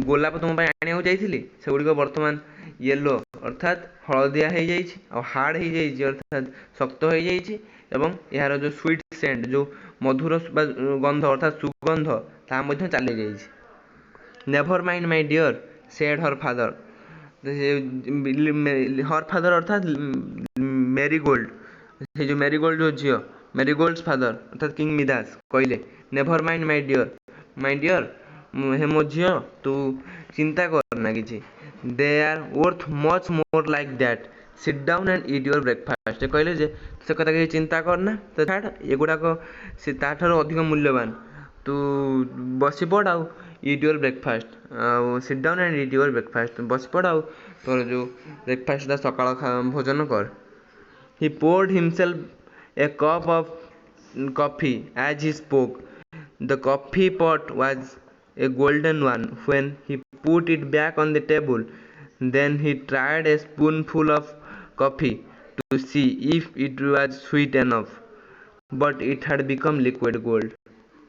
ଗୋଲାପ ତୁମ ପାଇଁ ଆଣିବାକୁ ଯାଇଥିଲି ସେଗୁଡ଼ିକ ବର୍ତ୍ତମାନ ୟେଲୋ ଅର୍ଥାତ୍ ହଳଦିଆ ହେଇଯାଇଛି, ଆଉ ହାର୍ଡ ହେଇଯାଇଛି ଅର୍ଥାତ୍ ଶକ୍ତ ହେଇଯାଇଛି, ଏବଂ ଏହାର ଯେଉଁ ସୁଇଟ୍ ସେଣ୍ଟ, ଯେଉଁ ମଧୁର ବା ଗନ୍ଧ ଅର୍ଥାତ୍ ସୁଗନ୍ଧ, ତାହା ମଧ୍ୟ ଚାଲିଯାଇଛି। Never mind my dear said her father. Her father ଅର୍ଥାତ୍ ମ୍ୟାରିଗୋଲ୍ଡ, ସେ ଯେଉଁ ମ୍ୟାରିଗୋଲ୍ଡ ଯେଉଁ ଝିଅ, ମ୍ୟାରିଗୋଲ୍ଡ ଫାଦର ଅର୍ଥାତ୍ କିଙ୍ଗ ମିଦାସ କହିଲେ ନେଭର ମାଇଣ୍ଡ ମାଇ ଡିଅର୍, ହେ ମୋ ଝିଅ ତୁ ଚିନ୍ତା କରନା କିଛି, they are worth much more like that, sit down and eat your breakfast. ସେ କହିଲେ ଯେ ସେ କଥା କିଛି ଚିନ୍ତା କରନା, ତ ଛାଡ଼, ଏଗୁଡ଼ାକ ସେ ତାଠାରୁ ଅଧିକ ମୂଲ୍ୟବାନ, ତୁ ବସିପଡ଼ ଆଉ ଇଟ୍ ୟୁର ବ୍ରେକଫାଷ୍ଟ, ଆଉ sit down and eat your breakfast, ବସିପଡ଼ ଆଉ ତୋର ଯେଉଁ ବ୍ରେକଫାଷ୍ଟଟା ସକାଳ ଭୋଜନ କର। He poured himself a cup of coffee as he spoke. The coffee pot was a golden one when he put it back on the table. Then he tried a spoonful of coffee to see if it was sweet enough, but it had become liquid gold.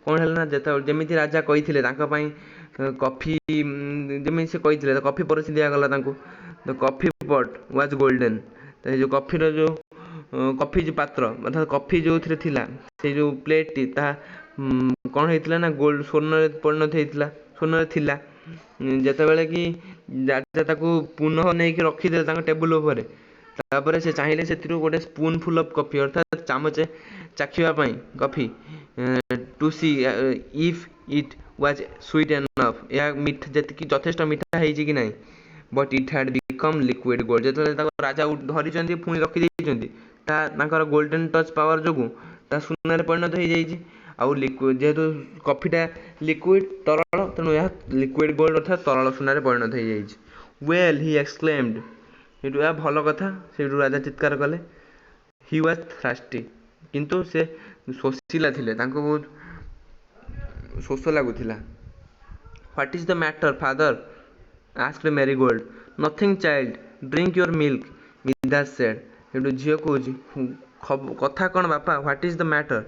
କ'ଣ ହେଲା ନା ଯେତେବେଳେ ଯେମିତି ରାଜା କହିଥିଲେ ତାଙ୍କ ପାଇଁ coffee, ଯେମିତି ସେ କହିଥିଲେ ତ କଫି ପରସି ଦିଆଗଲା ତାଙ୍କୁ। ଦ କଫି ପଟ୍ ୱାଜ୍ ଗୋଲ୍ଡେନ୍, ତ ଏ ଯେଉଁ କଫିର ଯେଉଁ କଫି ଯେଉଁ ପାତ୍ର ଅର୍ଥାତ୍ କଫି ଯେଉଁଥିରେ ଥିଲା ସେଇ ଯେଉଁ ପ୍ଲେଟ୍ଟି, ତାହା କ'ଣ ହେଇଥିଲା ନା ଗୋଲ୍ଡ, ସ୍ୱର୍ଣ୍ଣରେ ପରିଣତ ହେଇଥିଲା, ସ୍ୱର୍ଣ୍ଣରେ ଥିଲା। ଯେତେବେଳେ କି ରାଜା ତାକୁ ପୁନଃ ନେଇକି ରଖିଦେଲେ ତାଙ୍କ ଟେବୁଲ ଉପରେ, ତାପରେ ସେ ଚାହିଁଲେ ସେଥିରୁ ଗୋଟେ ସ୍ପୁନଫୁଲ୍ ଅଫ୍ କଫି ଅର୍ଥାତ୍ ଚାମଚେ ଚାଖିବା ପାଇଁ coffee, to see if it was sweet enough, ଏହା ମିଠା ଯେତିକି ଯଥେଷ୍ଟ ମିଠା ହେଇଛି କି ନାହିଁ। But it had become liquid gold, ଯେତେବେଳେ ତାକୁ ରାଜା ଧରିଛନ୍ତି ପୁଣି ରଖିଦେଇଛନ୍ତି, ତାହା ତାଙ୍କର ଗୋଲ୍ଡେନ୍ ଟଚ୍ ପାୱାର ଯୋଗୁଁ ତାହା ସୁନାରେ ପରିଣତ ହେଇଯାଇଛି। ଆଉ ଲିକ୍ୱିଡ୍, ଯେହେତୁ କଫିଟା ଲିକ୍ୱିଡ୍ ତରଳ, ତେଣୁ ଏହା ଲିକ୍ୱିଡ୍ ଗୋଲ୍ଡ ଅର୍ଥାତ୍ ତରଳ ସୁନାରେ ପରିଣତ ହେଇଯାଇଛି। ୱେଲ୍ ହି ଏକ୍ସକ୍ଲେମ୍ଡ, ସେଇଠୁ ଏହା ଭଲ କଥା, ସେଇଠୁ ରାଜା ଚିତ୍କାର କଲେ। ହି ୱାଜ୍ ଥ୍ରାଷ୍ଟି, କିନ୍ତୁ ସେ ଶୋଷିଲା ଥିଲେ, ତାଙ୍କୁ ବହୁତ ଶୋଷ ଲାଗୁଥିଲା। What is the matter father asked Marigold. Nothing child, drink your milk, Midas said. ସେଇଠୁ ଝିଅ କହୁଛି କଥା କ'ଣ ବାପା, what is the matter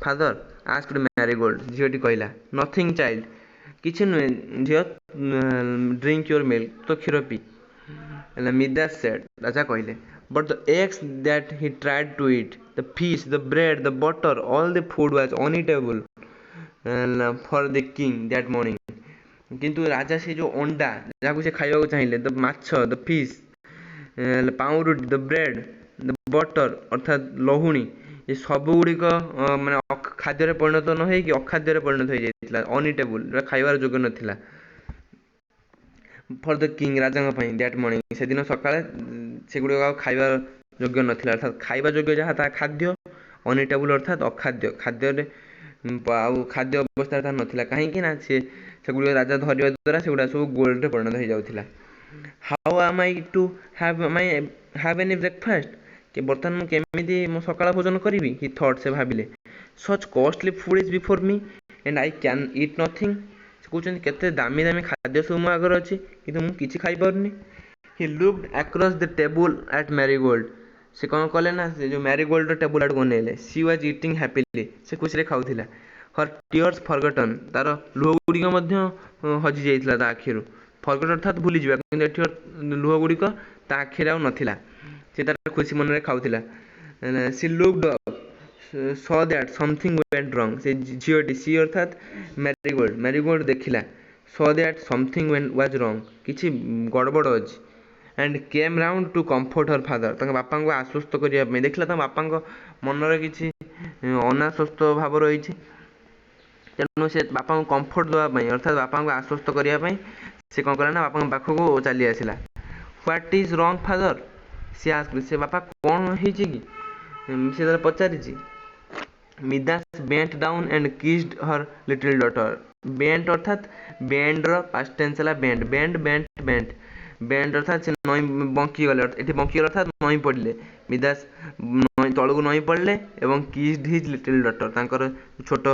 father asked Marigold. ଝିଅଟି କହିଲା ନଥିଙ୍ଗ ଚାଇଲ୍ଡ, କିଛି ନୁହେଁ ଝିଅ, ଡ୍ରିଙ୍କ ୟୋର ମିଲ୍କ, ତ କ୍ଷୀର ପିଇ। ହେଲା ମିଦାସ ସେଡ୍, ରାଜା କହିଲେ। But the eggs that he tried to eat, the fish, the bread, the butter, all the food was uneatable for the king that morning. କିନ୍ତୁ ରାଜା ସେ ଯେଉଁ ଅଣ୍ଡା ଯାହାକୁ ସେ ଖାଇବାକୁ ଚାହିଁଲେ, ଦ ମାଛ, ଦ ଫିସ୍, ପାଉଁରୁଟି, ଦ ବ୍ରେଡ୍, ଦ ବଟର ଅର୍ଥାତ୍ ଲହୁଣୀ, ଏ ସବୁଗୁଡ଼ିକ ମାନେ ଖାଦ୍ୟରେ ପରିଣତ ନ ହେଇକି ଅଖାଦ୍ୟରେ ପରିଣତ ହେଇଯାଇଥିଲା, ଅନଇଟେବୁଲ୍, ଖାଇବାର ଯୋଗ୍ୟ ନଥିଲା। ଫର୍ ଦ କିଙ୍ଗ, ରାଜାଙ୍କ ପାଇଁ, ଦ୍ୟାଟ୍ ମର୍ଣ୍ଣିଂ, ସେଦିନ ସକାଳେ ସେଗୁଡ଼ିକ ଆଉ ଖାଇବା ଯୋଗ୍ୟ ନଥିଲା, ଅର୍ଥାତ୍ ଖାଇବା ଯୋଗ୍ୟ ଯାହା ତାହା ଖାଦ୍ୟ, ଅନଇଟେବୁଲ୍ ଅର୍ଥାତ୍ ଅଖାଦ୍ୟ, ଖାଦ୍ୟରେ ଆଉ ଖାଦ୍ୟ ଅବସ୍ଥାରେ ତାହା ନଥିଲା, କାହିଁକି ନା ସେଗୁଡ଼ିକ ରାଜା ଧରିବା ଦ୍ୱାରା ସେଗୁଡ଼ା ସବୁ ଗୋଲ୍ଡରେ ପରିଣତ ହେଇଯାଉଥିଲା। ହାଉ am I to have any breakfast, कि ବର୍ତ୍ତମାନ ମୁଁ କେମିତି ମୋ ସକାଳ ଭୋଜନ କରିବି। ହି ଥଟ୍, ସେ ଭାବିଲେ। Such costly food is before me and I can eat nothing. ସେ କହୁଛନ୍ତି କେତେ ଦାମୀ ଦାମୀ ଖାଦ୍ୟ ସବୁ ମୋ ଆଗରେ ଅଛି କିନ୍ତୁ ମୁଁ କିଛି ଖାଇପାରୁନି। He looked across the table at Marigold. ସେ କ'ଣ କଲେ ନା ସେ ଯେଉଁ ମ୍ୟାରିଗୋଲ୍ଡର ଟେବୁଲ୍ ଆଡ଼କୁ ଅନେଇଲେ। She was eating happily. ସେ ଖୁସିରେ ଖାଉଥିଲା। Her tears forgotten. ତା'ର ଲୁହ ଗୁଡ଼ିକ ମଧ୍ୟ ହଜି ଯାଇଥିଲା ତା ଆଖିରୁ। ଫରଗଟ୍ ଅର୍ଥାତ୍ ଭୁଲିଯିବା, କିନ୍ତୁ ଏଠି ଲୁହ ଗୁଡ଼ିକ ତା ଆଖିରେ ଆଉ ନଥିଲା। ସେ ତା'ର ଖୁସି ମନରେ ଖାଉଥିଲା। ସି ଲୁକ୍ଡ ଅପ୍ ସ ଦ୍ୟାଟ୍ ସମଥିଙ୍ଗ ୱେଣ୍ଟ ରଙ୍ଗ। ସେ ଝିଅଟି, ସି ଅର୍ଥାତ୍ ମ୍ୟାରିଗୋଲ୍ଡ, ମ୍ୟାରିଗୋଲ୍ଡ ଦେଖିଲା। ସ ଦ୍ୟାଟ୍ ସମଥିଙ୍ଗ ୱାଜ୍ ରଙ୍ଗ, କିଛି ଗଡ଼ବଡ଼ ଅଛି। ଆଣ୍ଡ କେମ୍ ରାଉଣ୍ଡ ଟୁ କମ୍ଫର୍ଟ ହର୍ ଫାଦର। ତାଙ୍କ ବାପାଙ୍କୁ ଆଶ୍ୱସ୍ତ କରିବା ପାଇଁ ଦେଖିଲା ତାଙ୍କ ବାପାଙ୍କ ମନରେ କିଛି ଅନାଶ୍ୱସ୍ତ ଭାବ ରହିଛି। ତେଣୁ ସେ ବାପାଙ୍କୁ କମ୍ଫର୍ଟ ଦେବା ପାଇଁ ଅର୍ଥାତ୍ ବାପାଙ୍କୁ ଆଶ୍ୱସ୍ତ କରିବା ପାଇଁ ସେ କ'ଣ କଲା ନା ବାପାଙ୍କ ପାଖକୁ ଚାଲି ଆସିଲା। ହ୍ୱାଟ୍ ଇଜ୍ ରଙ୍ଗ ଫାଦର? ସିଏ ଆସିଲେ। ସେ ବାପା କ'ଣ ହେଇଛି କି? ସେ ତାର ପଚାରିଛି। Midas bent down and kissed her little daughter. Bent ଅର୍ଥାତ୍ ବେଣ୍ଡର ପାଷ୍ଟ ଟେନ୍ସ ହେଲା ବେଣ୍ଟ। ବେଣ୍ଟ ବେଣ୍ଟ ବେଣ୍ଟ ବେଣ୍ଟ ଅର୍ଥାତ୍ ସେ ନଇଁ ବଙ୍କିଗଲେ। ଏଠି ବଙ୍କିଗଲେ ଅର୍ଥାତ୍ ନଇଁ ପଡ଼ିଲେ। ମିଦାସ ତଳକୁ ନଇଁ ପଡ଼ିଲେ ଏବଂ କିସ୍ଡ ହିଜ୍ ଲିଟିଲ୍ ଡଟର, ତାଙ୍କର ଛୋଟ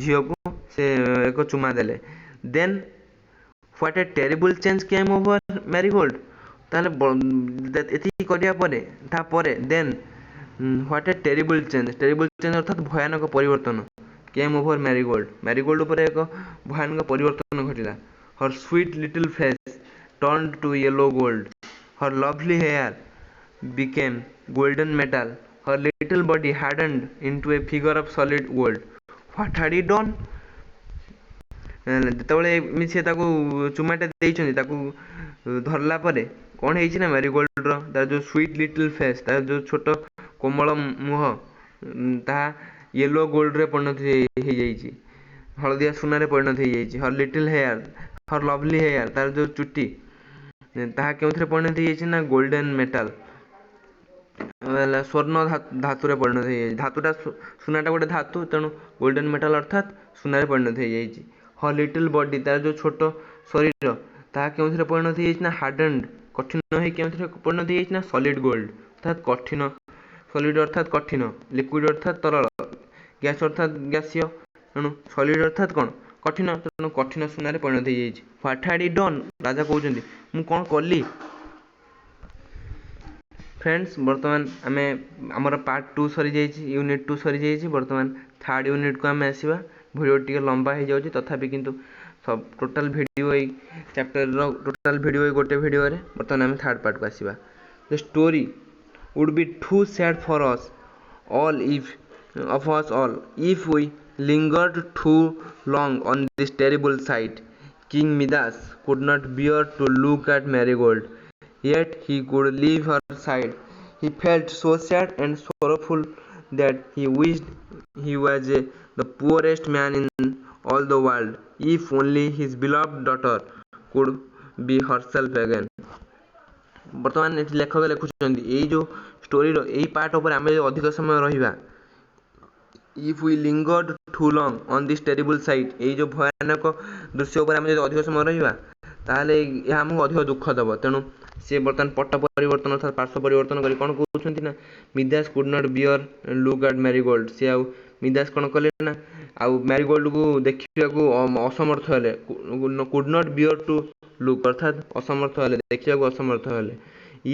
ଝିଅକୁ ସେ ଏକ ଚୁମା ଦେଲେ। Then what a terrible change came over Marigold. ତାହେଲେ ଏତିକି କରିବା ପରେ ତାପରେ then what a terrible change, terrible change ଅର୍ଥାତ୍ ଭୟାନକ ପରିବର୍ତ୍ତନ କେମ୍ ଓଭର ମ୍ୟାରିଗୋଲ୍ଡ, ମ୍ୟାରିଗୋଲ୍ଡ ଉପରେ ଏକ ଭୟାନକ ପରିବର୍ତ୍ତନ ଘଟିଲା। Her sweet little face turned to yellow gold, her lovely hair became golden metal, her little body hardened into a figure of solid gold. What had he done? ଯେତେବେଳେ ସେ ତାକୁ ଚୁମାଟେ ଦେଇଛନ୍ତି, ତାକୁ ଧରିଲା ପରେ କ'ଣ ହେଇଛି ନା ମ୍ୟାରିଗୋଲ୍ଡର ତାର ଯେଉଁ ସ୍ୱିଟ୍ ଲିଟିଲ୍ ଫେସ୍, ତାର ଯେଉଁ ଛୋଟ କୋମଳ ମୁହଁ, ତାହା ୟେଲୋ ଗୋଲ୍ଡରେ ପରିଣତ ହେଇଯାଇଛି, ହଳଦିଆ ସୁନାରେ ପରିଣତ ହେଇଯାଇଛି। ହର୍ ଲିଟିଲ୍ ହେୟାର, ହର୍ ଲଭଲି ହେୟାର, ତାର ଯେଉଁ ଚୁଟି ତାହା କେଉଁଥିରେ ପରିଣତ ହେଇଯାଇଛି ନା ଗୋଲ୍ଡେନ୍ ମେଟାଲ, ସ୍ୱର୍ଣ୍ଣ ଧାତୁରେ ପରିଣତ ହେଇଯାଇଛି। ଧାତୁଟା ସୁନାଟା ଗୋଟେ ଧାତୁ, ତେଣୁ ଗୋଲ୍ଡେନ୍ ମେଟାଲ ଅର୍ଥାତ୍ ସୁନାରେ ପରିଣତ ହେଇଯାଇଛି। ହର୍ ଲିଟିଲ୍ ବଡି, ତାର ଯେଉଁ ଛୋଟ ଶରୀର ତାହା କେଉଁଥିରେ ପରିଣତ ହେଇଯାଇଛି ନା ହାର୍ଡେନ୍ଡ, କଠିନ ହୋଇ କେଉଁଥିରେ ପରିଣତ ହେଇଯାଇଛି ନା ସଲିଡ୍ ଗୋଲ୍ଡ ଅର୍ଥାତ୍ କଠିନ। ସଲିଡ୍ ଅର୍ଥାତ୍ କଠିନ, ଲିକ୍ୱିଡ୍ ଅର୍ଥାତ୍ ତରଳ, ଗ୍ୟାସ୍ ଅର୍ଥାତ୍ ଗ୍ୟାସୀୟ, ତେଣୁ ସଲିଡ୍ ଅର୍ଥାତ୍ କ'ଣ କଠିନ, ତେଣୁ କଠିନ ସୁନାରେ ପରିଣତ ହେଇଯାଇଛି। What had he done? ରାଜା କହୁଛନ୍ତି ମୁଁ କ'ଣ କଲି? ଫ୍ରେଣ୍ଡସ୍, ବର୍ତ୍ତମାନ ଆମର ପାର୍ଟ 2 ସରିଯାଇଛି, ୟୁନିଟ୍ 2 ସରିଯାଇଛି। ବର୍ତ୍ତମାନ ଥାର୍ଡ଼ ୟୁନିଟ୍କୁ ଆମେ ଆସିବା। ଭିଡ଼ିଓ ଟିକେ ଲମ୍ବା ହେଇଯାଉଛି, ତଥାପି କିନ୍ତୁ ଟୋଟାଲ୍ ଭିଡ଼ିଓ ଏଇ ଚାପ୍ଟରର ଟୋଟାଲ୍ ଭିଡ଼ିଓ ଏଇ ଗୋଟେ ଭିଡ଼ିଓରେ। ବର୍ତ୍ତମାନ ଆମେ ଥାର୍ଡ଼ ପାର୍ଟକୁ ଆସିବା। The story would be too sad for us all if we lingered too long on this terrible sight. King Midas could not bear to look at Marigold, yet he could leave her side. He felt so sad and sorrowful that he wished he was the poorest man in all the world, if only his beloved daughter could be herself again. ବର୍ତ୍ତମାନ ଏଠି ଲେଖକ ଲେଖୁଛନ୍ତି ଏଇ ଯେଉଁ ଷ୍ଟୋରିର ଏଇ part ଉପରେ ଆମେ ଯଦି ଅଧିକ ସମୟ ରହିବା, if we lingered too long on this terrible sight, ଏଇ ଯେଉଁ ଭୟାନକ ଦୃଶ୍ୟ ଉପରେ ଆମେ ଯଦି ଅଧିକ ସମୟ ରହିବା ତାହେଲେ ଏହା ଆମକୁ ଅଧିକ ଦୁଃଖ ଦେବ। ତେଣୁ ସେ ବର୍ତ୍ତମାନ ପଟ୍ଟ ପରିବର୍ତ୍ତନ ଅର୍ଥାତ୍ ପାର୍ଶ୍ୱ ପରିବର୍ତ୍ତନ କରି କ'ଣ କହୁଛନ୍ତି ନା Midas could not bear look at Marigold. ସେ ଆଉ ମିଦାସ କ'ଣ କଲେ ନା ଆଉ ମ୍ୟାରିଗୋଲ୍ଡକୁ ଦେଖିବାକୁ ଅସମର୍ଥ ହେଲେ। Could not bear to look ଅର୍ଥାତ୍ ଅସମର୍ଥ ହେଲେ, ଦେଖିବାକୁ ଅସମର୍ଥ ହେଲେ।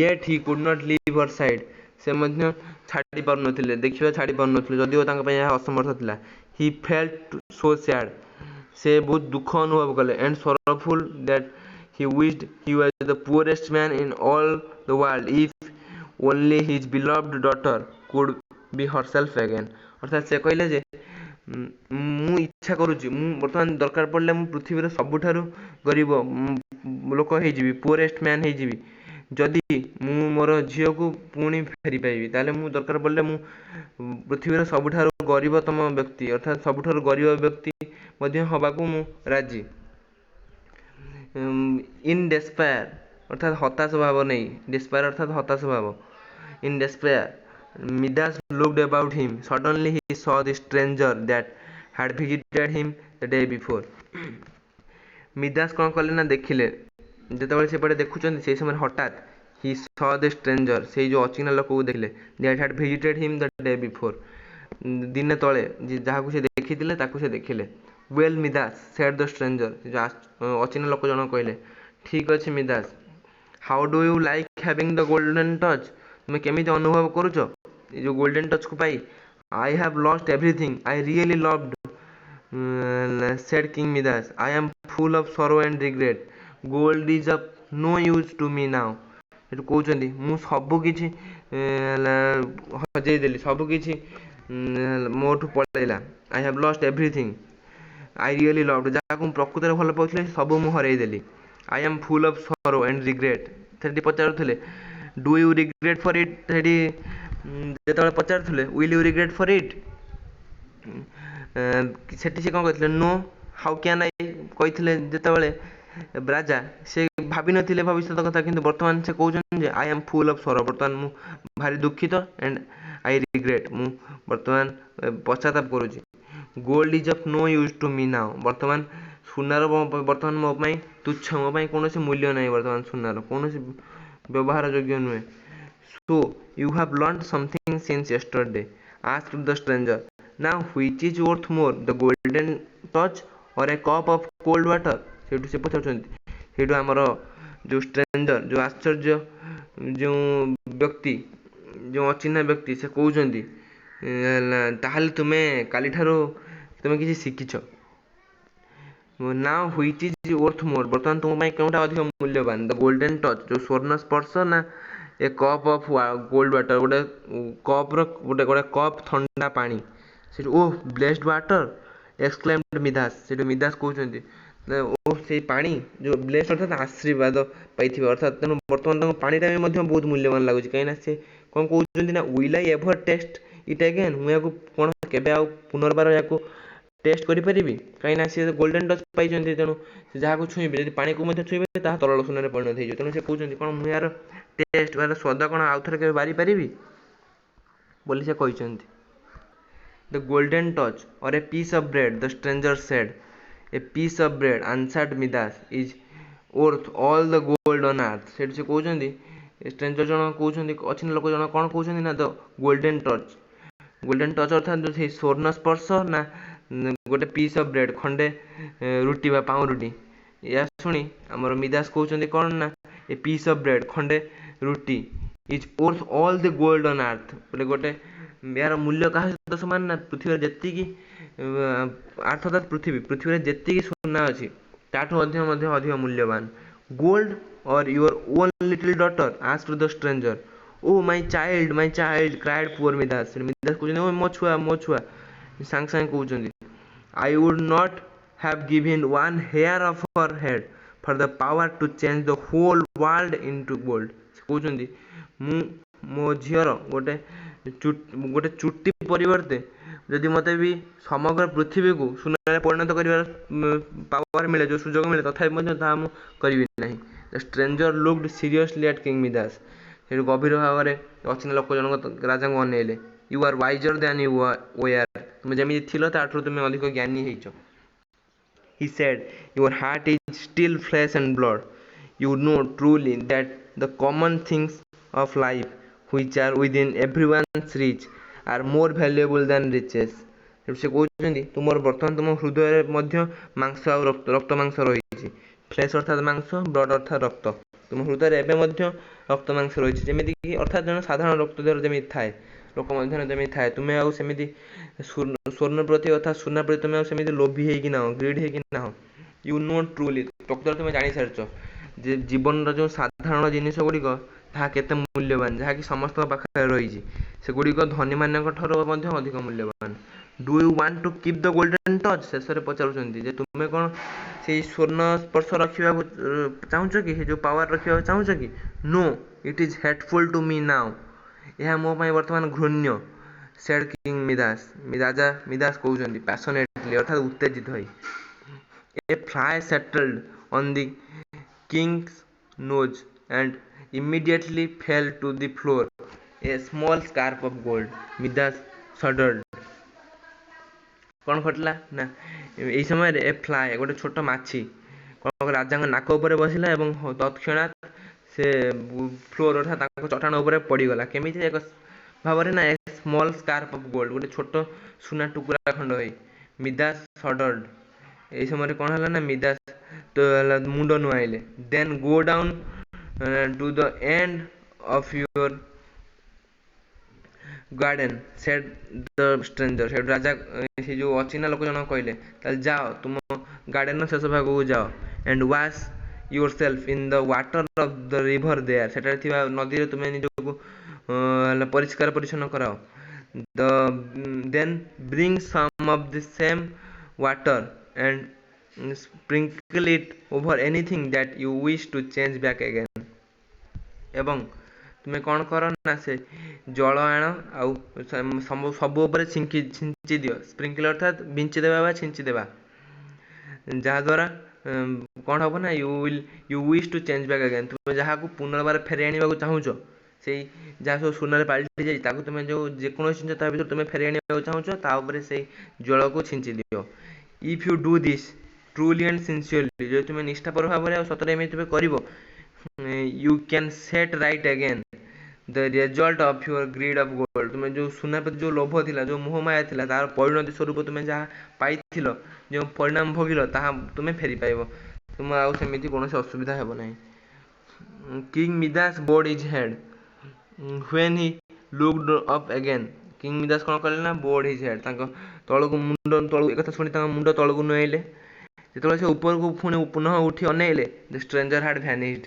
Yet he could not leave her side, ସେ ମଧ୍ୟ ଛାଡ଼ି ପାରୁନଥିଲେ, ଦେଖିବା ଛାଡ଼ି ପାରୁନଥିଲେ, ଯଦିଓ ତାଙ୍କ ପାଇଁ ଏହା ଅସମର୍ଥ ଥିଲା। ହି ଫେଲ୍ଟ ସୋ ସ୍ୟାଡ୍, ସେ ବହୁତ ଦୁଃଖ ଅନୁଭବ କଲେ। And sorrowful that he wished he was the poorest man in all the world, if only his beloved daughter could be herself again. ଅର୍ଥାତ୍ ସେ କହିଲେ ଯେ ମୁଁ ଇଚ୍ଛା କରୁଛି, ମୁଁ ବର୍ତ୍ତମାନ ଦରକାର ପଡ଼ିଲେ ମୁଁ ପୃଥିବୀର ସବୁଠାରୁ ଗରିବ ଲୋକ ହେଇଯିବି, ପୁଅରେଷ୍ଟ ମ୍ୟାନ୍ ହେଇଯିବି, ଯଦି ମୁଁ ମୋର ଝିଅକୁ ପୁଣି ଫେରି ପାଇବି। ତାହେଲେ ମୁଁ ଦରକାର ପଡ଼ିଲେ ମୁଁ ପୃଥିବୀର ସବୁଠାରୁ ଗରିବତମ ବ୍ୟକ୍ତି ଅର୍ଥାତ୍ ସବୁଠାରୁ ଗରିବ ବ୍ୟକ୍ତି ମଧ୍ୟ ହେବାକୁ ମୁଁ ରାଜି। ଇନ୍ ଡେସ୍ପାୟାର ଅର୍ଥାତ୍ ହତାଶ ଭାବ ନେଇ, ଡେସ୍ପାୟାର ଅର୍ଥାତ୍ ହତାଶ ଭାବ। In despair Midas looked about him, suddenly he saw the stranger that had visited him the day before. Midas କ'ଣ କଲେ ନା ଦେଖିଲେ, ଯେତେବେଳେ ସେପଟେ ଦେଖୁଛନ୍ତି ସେହି ସମୟରେ ହଠାତ୍ ହି saw the stranger, ସେଇ ଯେଉଁ ଅଚିହ୍ନା ଲୋକକୁ ଦେଖିଲେ, that had visited him the day before, ଦିନେ ତଳେ ଯାହାକୁ ସେ ଦେଖିଥିଲେ ତାକୁ ସେ ଦେଖିଲେ। well ମିଦାସ said the stranger, ଅଚିହ୍ନା ଲୋକ ଜଣକ କହିଲେ, ଠିକ୍ ଅଛି ମିଦାସ, how do you like having the golden touch, ତୁମେ କେମିତି ଅନୁଭବ କରୁଛ ଏ ଯେଉଁ ଗୋଲ୍ଡେନ୍ ଟଚ୍କୁ ପାଇ? I have lost everything I really loved, said King Midas. I am full of sorrow and regret. Gold is of no use to me now. ଏଠୁ କହୁଛନ୍ତି ମୁଁ ସବୁକିଛି ହଜେଇଦେଲି, ସବୁକିଛି ମୋଠୁ ପଳେଇଲା। I have lost everything I really loved, ଯାହାକୁ ମୁଁ ପ୍ରକୃତରେ ଭଲ ପାଉଥିଲି ସବୁ ମୁଁ ହରେଇଦେଲି। I am full of sorrow and regret, ସେଠି ପଚାରୁଥିଲେ do you regret for it, ସେଠି ଯେତେବେଳେ ପଚାରୁଥିଲେ will you regret for it, ସେଠି ସେ କ'ଣ କହିଥିଲେ no how can I କହିଥିଲେ ଯେତେବେଳେ ରାଜା ସେ ଭାବିନଥିଲେ ଭବିଷ୍ୟତ କଥା, କିନ୍ତୁ ବର୍ତ୍ତମାନ ସେ କହୁଛନ୍ତି ଯେ I am full of sorrow, ବର୍ତ୍ତମାନ ମୁଁ ଭାରି ଦୁଃଖିତ and I regret, ମୁଁ ବର୍ତ୍ତମାନ ପଶ୍ଚାତାପ କରୁଛି। gold is of no use to me now, ବର୍ତ୍ତମାନ ସୁନାର ବର୍ତ୍ତମାନ ମୋ ପାଇଁ ତୁଚ୍ଛ, ମୋ ପାଇଁ କୌଣସି ମୂଲ୍ୟ ନାହିଁ, ବର୍ତ୍ତମାନ ସୁନାର କୌଣସି ବ୍ୟବହାର ଯୋଗ୍ୟ ନୁହେଁ। so you have learned something since yesterday, asked the stranger. now which is worth more, the golden touch or a cup of cold water, ସେଇଠୁ ସେ ପଚାରୁଛନ୍ତି, ସେଇଠୁ ଆମର ଯେଉଁ ଷ୍ଟ୍ରେଞ୍ଜର, ଯେଉଁ ଆଶ୍ଚର୍ଯ୍ୟ ଯେଉଁ ବ୍ୟକ୍ତି, ଯେଉଁ ଅଚିହ୍ନା ବ୍ୟକ୍ତି, ସେ କହୁଛନ୍ତି ତାହେଲେ ତୁମେ କାଲିଠାରୁ ତୁମେ କିଛି ଶିଖିଛ। now which is worth more, ବର୍ତ୍ତମାନ ତୁମ ପାଇଁ କେଉଁଟା ଅଧିକ ମୂଲ୍ୟବାନ, the golden touch ଯେଉଁ ସ୍ୱର୍ଣ୍ଣ ସ୍ପର୍ଶ ନା ଏ କପ୍ ଅଫ୍ ଗୋଲ୍ଡ ୱାଟର, ଗୋଟେ କପ୍ର ଗୋଟେ କପ୍ ଥଣ୍ଡା ପାଣି, ସେଠୁ ଓ ବ୍ଲେସ୍ଡ ୱାଟର ଏକ୍ସକ୍ଲେମ୍ଡ ମିଦାସ, ସେଠୁ ମିଦାସ କହୁଛନ୍ତି ଓ ସେଇ ପାଣି ଯେଉଁ ବ୍ଲେସ୍ଡ ଅର୍ଥାତ୍ ଆଶୀର୍ବାଦ ପାଇଥିବେ, ଅର୍ଥାତ୍ ତେଣୁ ବର୍ତ୍ତମାନ ତାଙ୍କ ପାଣିଟା ବି ମଧ୍ୟ ବହୁତ ମୂଲ୍ୟବାନ ଲାଗୁଛି, କାହିଁକିନା ସେ କ'ଣ କହୁଛନ୍ତି ନା will I ever taste it again, ମୁଁ ୟାକୁ କ'ଣ କେବେ ଆଉ ପୁନର୍ବାର ୟାକୁ ଟେଷ୍ଟ କରିପାରିବି, କାହିଁକିନା ସେ ଗୋଲ୍ଡେନ୍ ଟଚ୍ ପାଇଛନ୍ତି, ତେଣୁ ସେ ଯାହାକୁ ଛୁଇଁବେ, ଯଦି ପାଣିକୁ ମଧ୍ୟ ଛୁଇଁବେ ତାହା ତରଳ ସୁନାରେ ପରିଣତ ହେଇଯିବ, ତେଣୁ ସେ କହୁଛନ୍ତି କ'ଣ ମୁଁ ୟାର ଟେଷ୍ଟ ବା ସ୍ୱାଦ କ'ଣ ଆଉ ଥରେ କେବେ ବାରିପାରିବି ବୋଲି ସେ କହିଛନ୍ତି। the golden touch or a piece of bread, the stranger said. a piece of bread, answered Midas, is worth all the gold on earth, ସେଠି ସେ କହୁଛନ୍ତି ଷ୍ଟ୍ରେଞ୍ଜର ଜଣ କହୁଛନ୍ତି, ଅଚିହ୍ନା ଲୋକ ଜଣ କ'ଣ କହୁଛନ୍ତି ନା the golden touch, golden touch ଅର୍ଥାତ୍ ସେଇ ସ୍ୱର୍ଣ୍ଣ ସ୍ପର୍ଶ ନା ଗୋଟେ ପିସ୍ ଅଫ୍ ବ୍ରେଡ୍, ଖଣ୍ଡେ ରୁଟି ବା ପାଉଁରୁଟି। ଏହା ଶୁଣି ଆମର ମିଦାସ କହୁଛନ୍ତି କ'ଣ ନା ଏ ପିସ୍ ଅଫ୍ ବ୍ରେଡ୍, ଖଣ୍ଡେ ରୁଟି is worth all the gold on earth, ଗୋଟେ ଏହାର ମୂଲ୍ୟ କାହା ସହିତ ସମାନ ନା ପୃଥିବୀରେ ଯେତିକି ଅର୍ଥାତ୍ ପୃଥିବୀରେ ଯେତିକି ସୁନା ଅଛି ତାଠୁ ମଧ୍ୟ ଅଧିକ ମୂଲ୍ୟବାନ। gold or your own little daughter, asked the stranger. oh my child, cried poor Midas, ମିଦାସ କହୁଛନ୍ତି ଓ ମୋ ଛୁଆ ସାଙ୍ଗେ ସାଙ୍ଗେ କହୁଛନ୍ତି I would not have given one hair of her head for the power to change the whole world into gold, ସେ କହୁଛନ୍ତି ମୁଁ ମୋ ଝିଅର ଗୋଟେ ଚୁଟି ପରିବର୍ତ୍ତେ ଯଦି ମୋତେ ବି ସମଗ୍ର ପୃଥିବୀକୁ ସୁନାରେ ପରିଣତ କରିବାର ପାୱାର ମିଳେ, ଯେଉଁ ସୁଯୋଗ ମିଳେ, ତଥାପି ମଧ୍ୟ ତାହା ମୁଁ କରିବି ନାହିଁ। the stranger looked seriously at King Midas, ସେଠୁ ଗଭୀର ଭାବରେ ଅଚିହ୍ନା ଲୋକ ଜଣକ ରାଜାଙ୍କୁ ଅନେଇଲେ। you are wiser than you were, ତୁମେ ଯେମିତି ଥିଲ ତାଠାରୁ ତୁମେ ଅଧିକ ଜ୍ଞାନୀ ହେଇଛ। he said, your heart is still flesh and blood, you know truly that the common things of life which are within everyone's reach are more valuable than riches, ସେ କହୁଛନ୍ତି ତୁମର ବର୍ତ୍ତମାନ ତୁମ ହୃଦୟରେ ମଧ୍ୟ ମାଂସ ଆଉ ରକ୍ତ ମାଂସ ରହିଛି, ଫ୍ଲେଶ୍ ଅର୍ଥାତ୍ ମାଂସ, ବ୍ଲଡ୍ ଅର୍ଥାତ୍ ରକ୍ତ, ତୁମ ହୃଦୟରେ ଏବେ ମଧ୍ୟ ରକ୍ତ ମାଂସ ରହିଛି, ଯେମିତିକି ଅର୍ଥାତ୍ ଜଣେ ସାଧାରଣ ରକ୍ତ ଦେହରେ ଯେମିତି ଥାଏ, ଲୋକ ମଧ୍ୟରେ ଯେମିତି ଥାଏ, ତୁମେ ଆଉ ସେମିତି ସ୍ୱର୍ଣ୍ଣ ପ୍ରତି ଅର୍ଥାତ୍ ସୁନା ପ୍ରତି ତୁମେ ଆଉ ସେମିତି ଲୋଭୀ ହେଇକି ନାହଁ, ଗ୍ରୀଡ୍ ହେଇକି ନାହଁ। ୟୁ ନୋ ଟ୍ରୁଲି, ପ୍ରକୃତରେ ତୁମେ ଜାଣିସାରିଛ ଯେ ଜୀବନର ଯେଉଁ ସାଧାରଣ ଜିନିଷ ଗୁଡ଼ିକ ତାହା କେତେ ମୂଲ୍ୟବାନ, ଯାହାକି ସମସ୍ତଙ୍କ ପାଖରେ ରହିଛି, ସେଗୁଡ଼ିକ ଧନୀମାନଙ୍କ ଠାରୁ ମଧ୍ୟ ଅଧିକ ମୂଲ୍ୟବାନ। Do you want to keep the golden touch, ଶେଷରେ ପଚାରୁଛନ୍ତି ଯେ ତୁମେ କ'ଣ ସେଇ ସ୍ୱର୍ଣ୍ଣ ସ୍ପର୍ଶ ରଖିବାକୁ ଚାହୁଁଛ କି, ସେ ଯେଉଁ ପାୱାର ରଖିବାକୁ ଚାହୁଁଛ କି? No it is hateful to me now, ଏହା ମୋ ପାଇଁ ବର୍ତ୍ତମାନ ଘୃଣ୍ୟ। ସେଡ୍ କିଙ୍ଗ ମିଦାସ, ରାଜା ମିଦାସ କହୁଛନ୍ତି ପ୍ୟାସନେଟଲି ଅର୍ଥାତ୍ ଉତ୍ତେଜିତ ହୋଇ। A fly settled on the king's nose and immediately fell to the floor, a small scarf of gold. Midas shuddered. କ'ଣ ଘଟିଲା ନା ଏହି ସମୟରେ ଏ ଫ୍ଲାଏ, ଗୋଟେ ଛୋଟ ମାଛି କ'ଣ ରାଜାଙ୍କ ନାକ ଉପରେ ବସିଲା ଏବଂ ତତ୍କ୍ଷଣାତ୍ से फ्लोर अर्थात चटाण उपर पड़गला केमी एक भाव ना स्मॉल स्कार्प ऑफ गोल्ड गोटे छोट सुना टुकुरा खंड है मिदास सडर्ड यही समय कौन है ना मिदास तो मुंड नुआइले then go down to the end of your garden said the stranger से राजा से जो अचिना लोक जन कहले जाओ तुम गार्डन शेष भाग को जाओ and wash yourself in the water of the river there सेटा थिबा नदी रे तुमे निजको परिष्कार परिच्छन्न कराओ the then bring some of the same water and sprinkle it over anything that you wish to change back again एवं तुम्हें कौन कर ना से जल आण आउ सब उपर छिंची दियो स्प्रिंकलर अर्थात बिंची देवा छिंची देवा जहाद्वारा कौन हम ना you wish to change back again तुम जहाँ को पुनर्बार फेरे आने चाहूच से जहाँ सब सुनार पलटि जाए तुम जो जेकोसी जिन भर तुम फेरे आने चाहूच से जल को छिंची दियो if you do this truly and sincerely जो तुम निष्ठापर भाव में सतरे एम तुम कर you can set right again the result of your greed of gold तुम्हें जो सुना प्रति जो लोभ थिला जो मोहमाया थिला तार परिणति स्वरूप तुम्हें जहाँ पाइथिल जो परिणाम भोगिल ताहा तुम्हें फेरी पाइब तुम आउ सेमिति कौन असुविधा हेब नहीं king Midas board is head when he looked up again king Midas कौन कले ना बोर्ड हिज हेड तलक मुंड तलू एक शुणी मुंड तलक नुआइले जो से ऊपर को पुणी पुनः उठी अनैले द स्ट्रेंजर हाड भ्यानिश्ड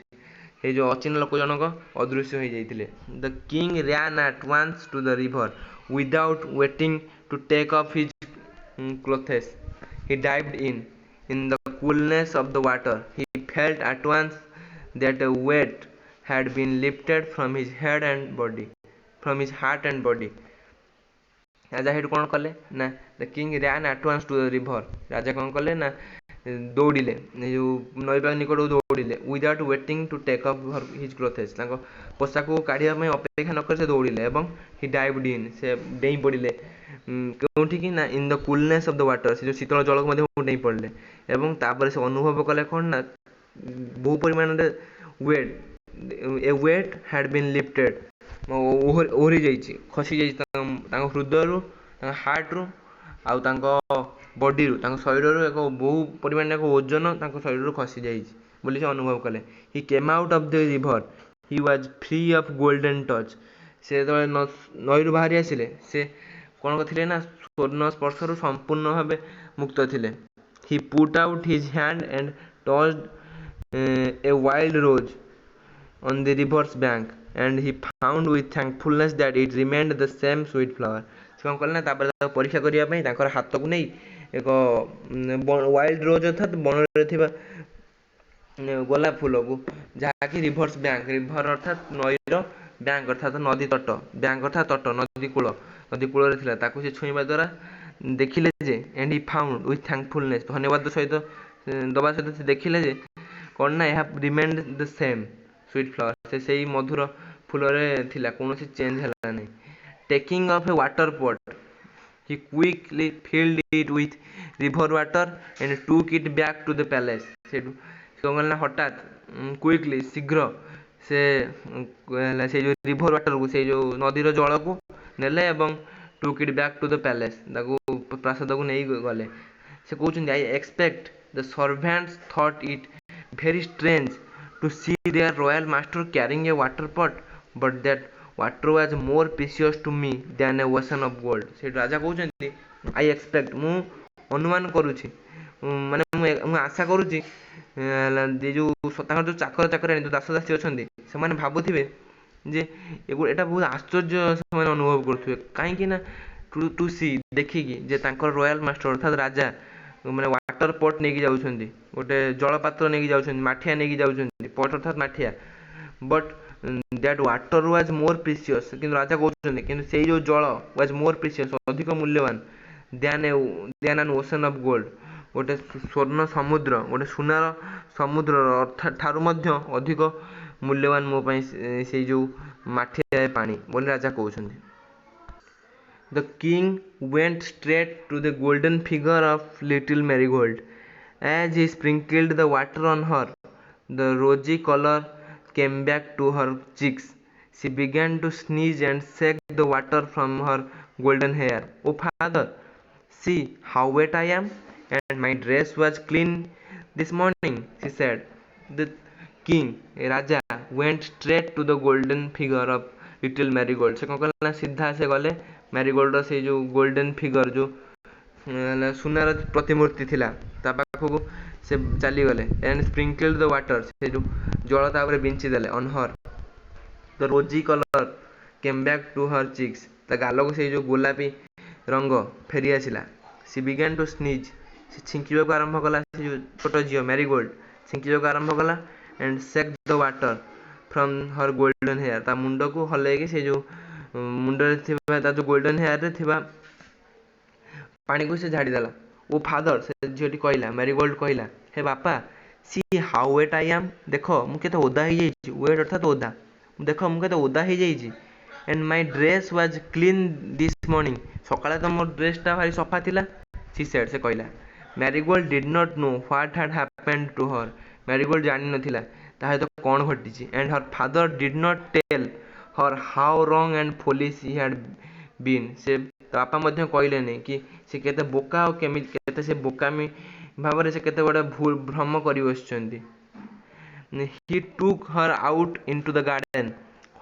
ये जो अचिन लोक जनक अदृश्य हो जाते the king ran at once to the river without waiting to take off his clothes he dived in the coolness of the water he felt at once that a weight had been lifted from his head and body from his heart and body राजा हेड कौन कले ना the king ran at once to the river राजा कौन कले ना दौड़िले जो नई पाग निकट दौड़िले without waiting to take up his clothes पोशाक को काढ़ा अपेक्षा नक से दौड़िले एवं हि डाइव्ड इन से डेई पड़े कौटी कि ना in the coolness of the water से जो शीतल जल को डेई पड़े एवं तापर से अनुभव कले कौन ना बहु परिमाण weight a weight had been lifted ओहरी जाइए खसी जाइए हृदय हार्ट रु आउ बॉडी रु शरीर रु एक बहु परिमाण एक ओजन शरीर रु खसी जाइए अनुभव कले he came out of the river he was free of golden touch से नई रु बाहरी आसिले से कौन करथिले ना स्वर्ण स्पर्श रु संपूर्ण भाव मुक्त थिले he put out his hand and touched a wild rose on the river's bank and he found with thankfulness that it remained the same sweet flower से कौन कले ना परीक्षा करने हाथ को नहीं एक वाइल्ड रोज अर्थात बन गोलाप फूल को जहाँकि रिभर्स बैंक रिभर अर्थात नईर बैंक अर्थात नदी तट बैंक अर्थात तट नदी कूल से छुईवा द्वारा देखिले जे and he found with thankfulness धन्यवाद सहित दबा सहित देखिले जे कौन ना यह remained the same sweet flower से मधुर फूल थिला कौन चेंज है नहीं taking off a water pot he quickly filled it with river water and took it back to the palace से कौन हठात क्विकली शीघ्र से जो रिवर वाटर को से जो नदीर जल को नेले एवं took it back to the palace प्रासाद को नहीं गले से कहते I expect the servants thought it very strange to see their royal master carrying a water pot, but that water was more precious to me than a ocean of gold. से राजा कहते I expect मु अनुमान करुछि माने मु आशा करुछि जो जो चाकर चाकर दास दासी अछंती से माने भाबुथिबे जे एटा बहुत आश्चर्य से माने अनुभव करथुबे काहे कि ना टू सी देखिकी जे तांकर रॉयल मास्टर अर्थात राजा माने वाटर पॉट नहीं जाउछंती गोटे जलपात्र नहीं जाउछंती माठिया नहीं जाउछंती पॉट अर्थात माठिया but that water was more precious किंतु राजा कहउछंती किंतु सेई जो जल वाज मोर प्रीशियस अधिक मूल्यवान than an ocean of gold गोटे स्वर्ण समुद्र गोटे सुनार समुद्र अर्थात ठारू मध्य अधिक मूल्यवान मो पई सेई जो माठिया पानी बोली राजा कहउछंती The king went straight to the golden figure of little Marigold. As he sprinkled the water on her, the rosy color came back to her cheeks. She began to sneeze and shake the water from her golden hair. Oh father, see how wet I am, and my dress was clean this morning, she said. The king, Raja, went straight to the golden figure of little Marigold. से कौन कहला सीधा से गले marigold से जो golden figure जो सुनार प्रतिमूर्ति थिला ता पाखକୁ से चली गले एंड स्प्रिंकल्ड द वाटर से जो जल तापर बिंची देले on her the rosy colour came back to her cheeks ता गाल को से जो गोलापी रंग फेरी आसिला सी बिगैन टू स्नीज से छिंकिबा आरंभ कला से जो छोट झियो मैरीगोल्ड छिंकिबा आरंभ कला and shook the water from her golden hair ता मुंड को हले के से जो मुंड रे थिबा ता जो गोल्डन हेयर रे थिबा पानी को से झाड़ी देला ओ फादर से झीटी कहला मैरीगोल्ड कहला हे बापा see how wet I am देखो मु केते ओदा हो जाईची वेट अर्थात ओदा देखो मु केते ओदा हो जाईची and my dress was clean this morning सकाळे तो मोर ड्रेस टा भारी सफा थिला सी सेड से कहला Marigold did not know what had happened to her Marigold जानि नथिला ताहे तो कोन घटिची and her father did not tell her how wrong and foolish he had been से बापा मध्य कहले नहीं कि से केते बोका और केमि केते से बोकामी भाव से केते बड़ा भूल भ्रम करी बसचंती he took her out into the garden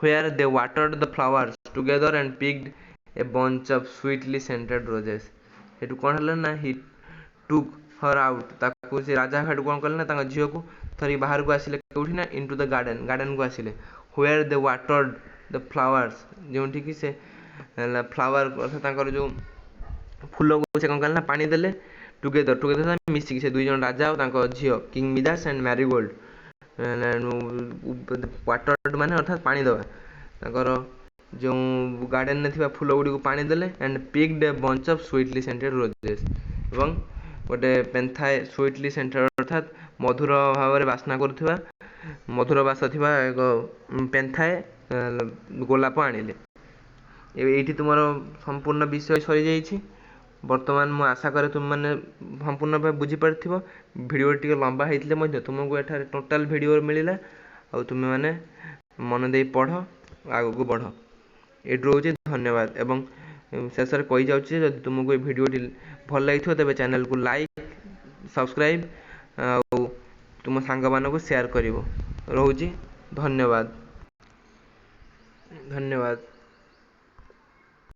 where they watered the flowers together and picked a bunch of sweetly scented roses हेटु कोन हला ना he took her out ताकू से राजा हेटु कोन करले ना तांगा झियो को थरी बाहर को आसिले कोठी ना into the garden को आसिले where they watered the flowers जोंठी कि से फ्लावर अर्थात तांकर जो फूल को से कौन कला पानी देले टुगेदर मिसिक से दुई जन राजा और तांको झियो King Midas and Marigold water माने अर्थात पानी दवा तांकर जो गार्डन ने थिबा फूल गुडी को पानी देले and picked a bunch of sweetly scented roses एवं गोटे पेंथाए स्वीटली सेंटेड अर्थात मधुर भाव बासना करथिबा मधुर बास थिबा एक पेंथाए गोलाप आनिले ये तुम संपूर्ण विषय सरी जाइए बर्तमान मु आशा करे तुम मैंने संपूर्ण भाव बुझीपार भिडियो टी लंबा होते तुमको एठार टोटाल भिडियो मिलला आ तुम्हें मैंने मन दे पढ़ आग को बढ़ ये रोचे धन्यवाद एवं शेष में कही जाऊँगी जब तुमको ये भिडियो भल लगी तेज चैनल को लाइक सब्सक्राइब तुम सांग मानक शेयर कर रोचे धन्यवाद।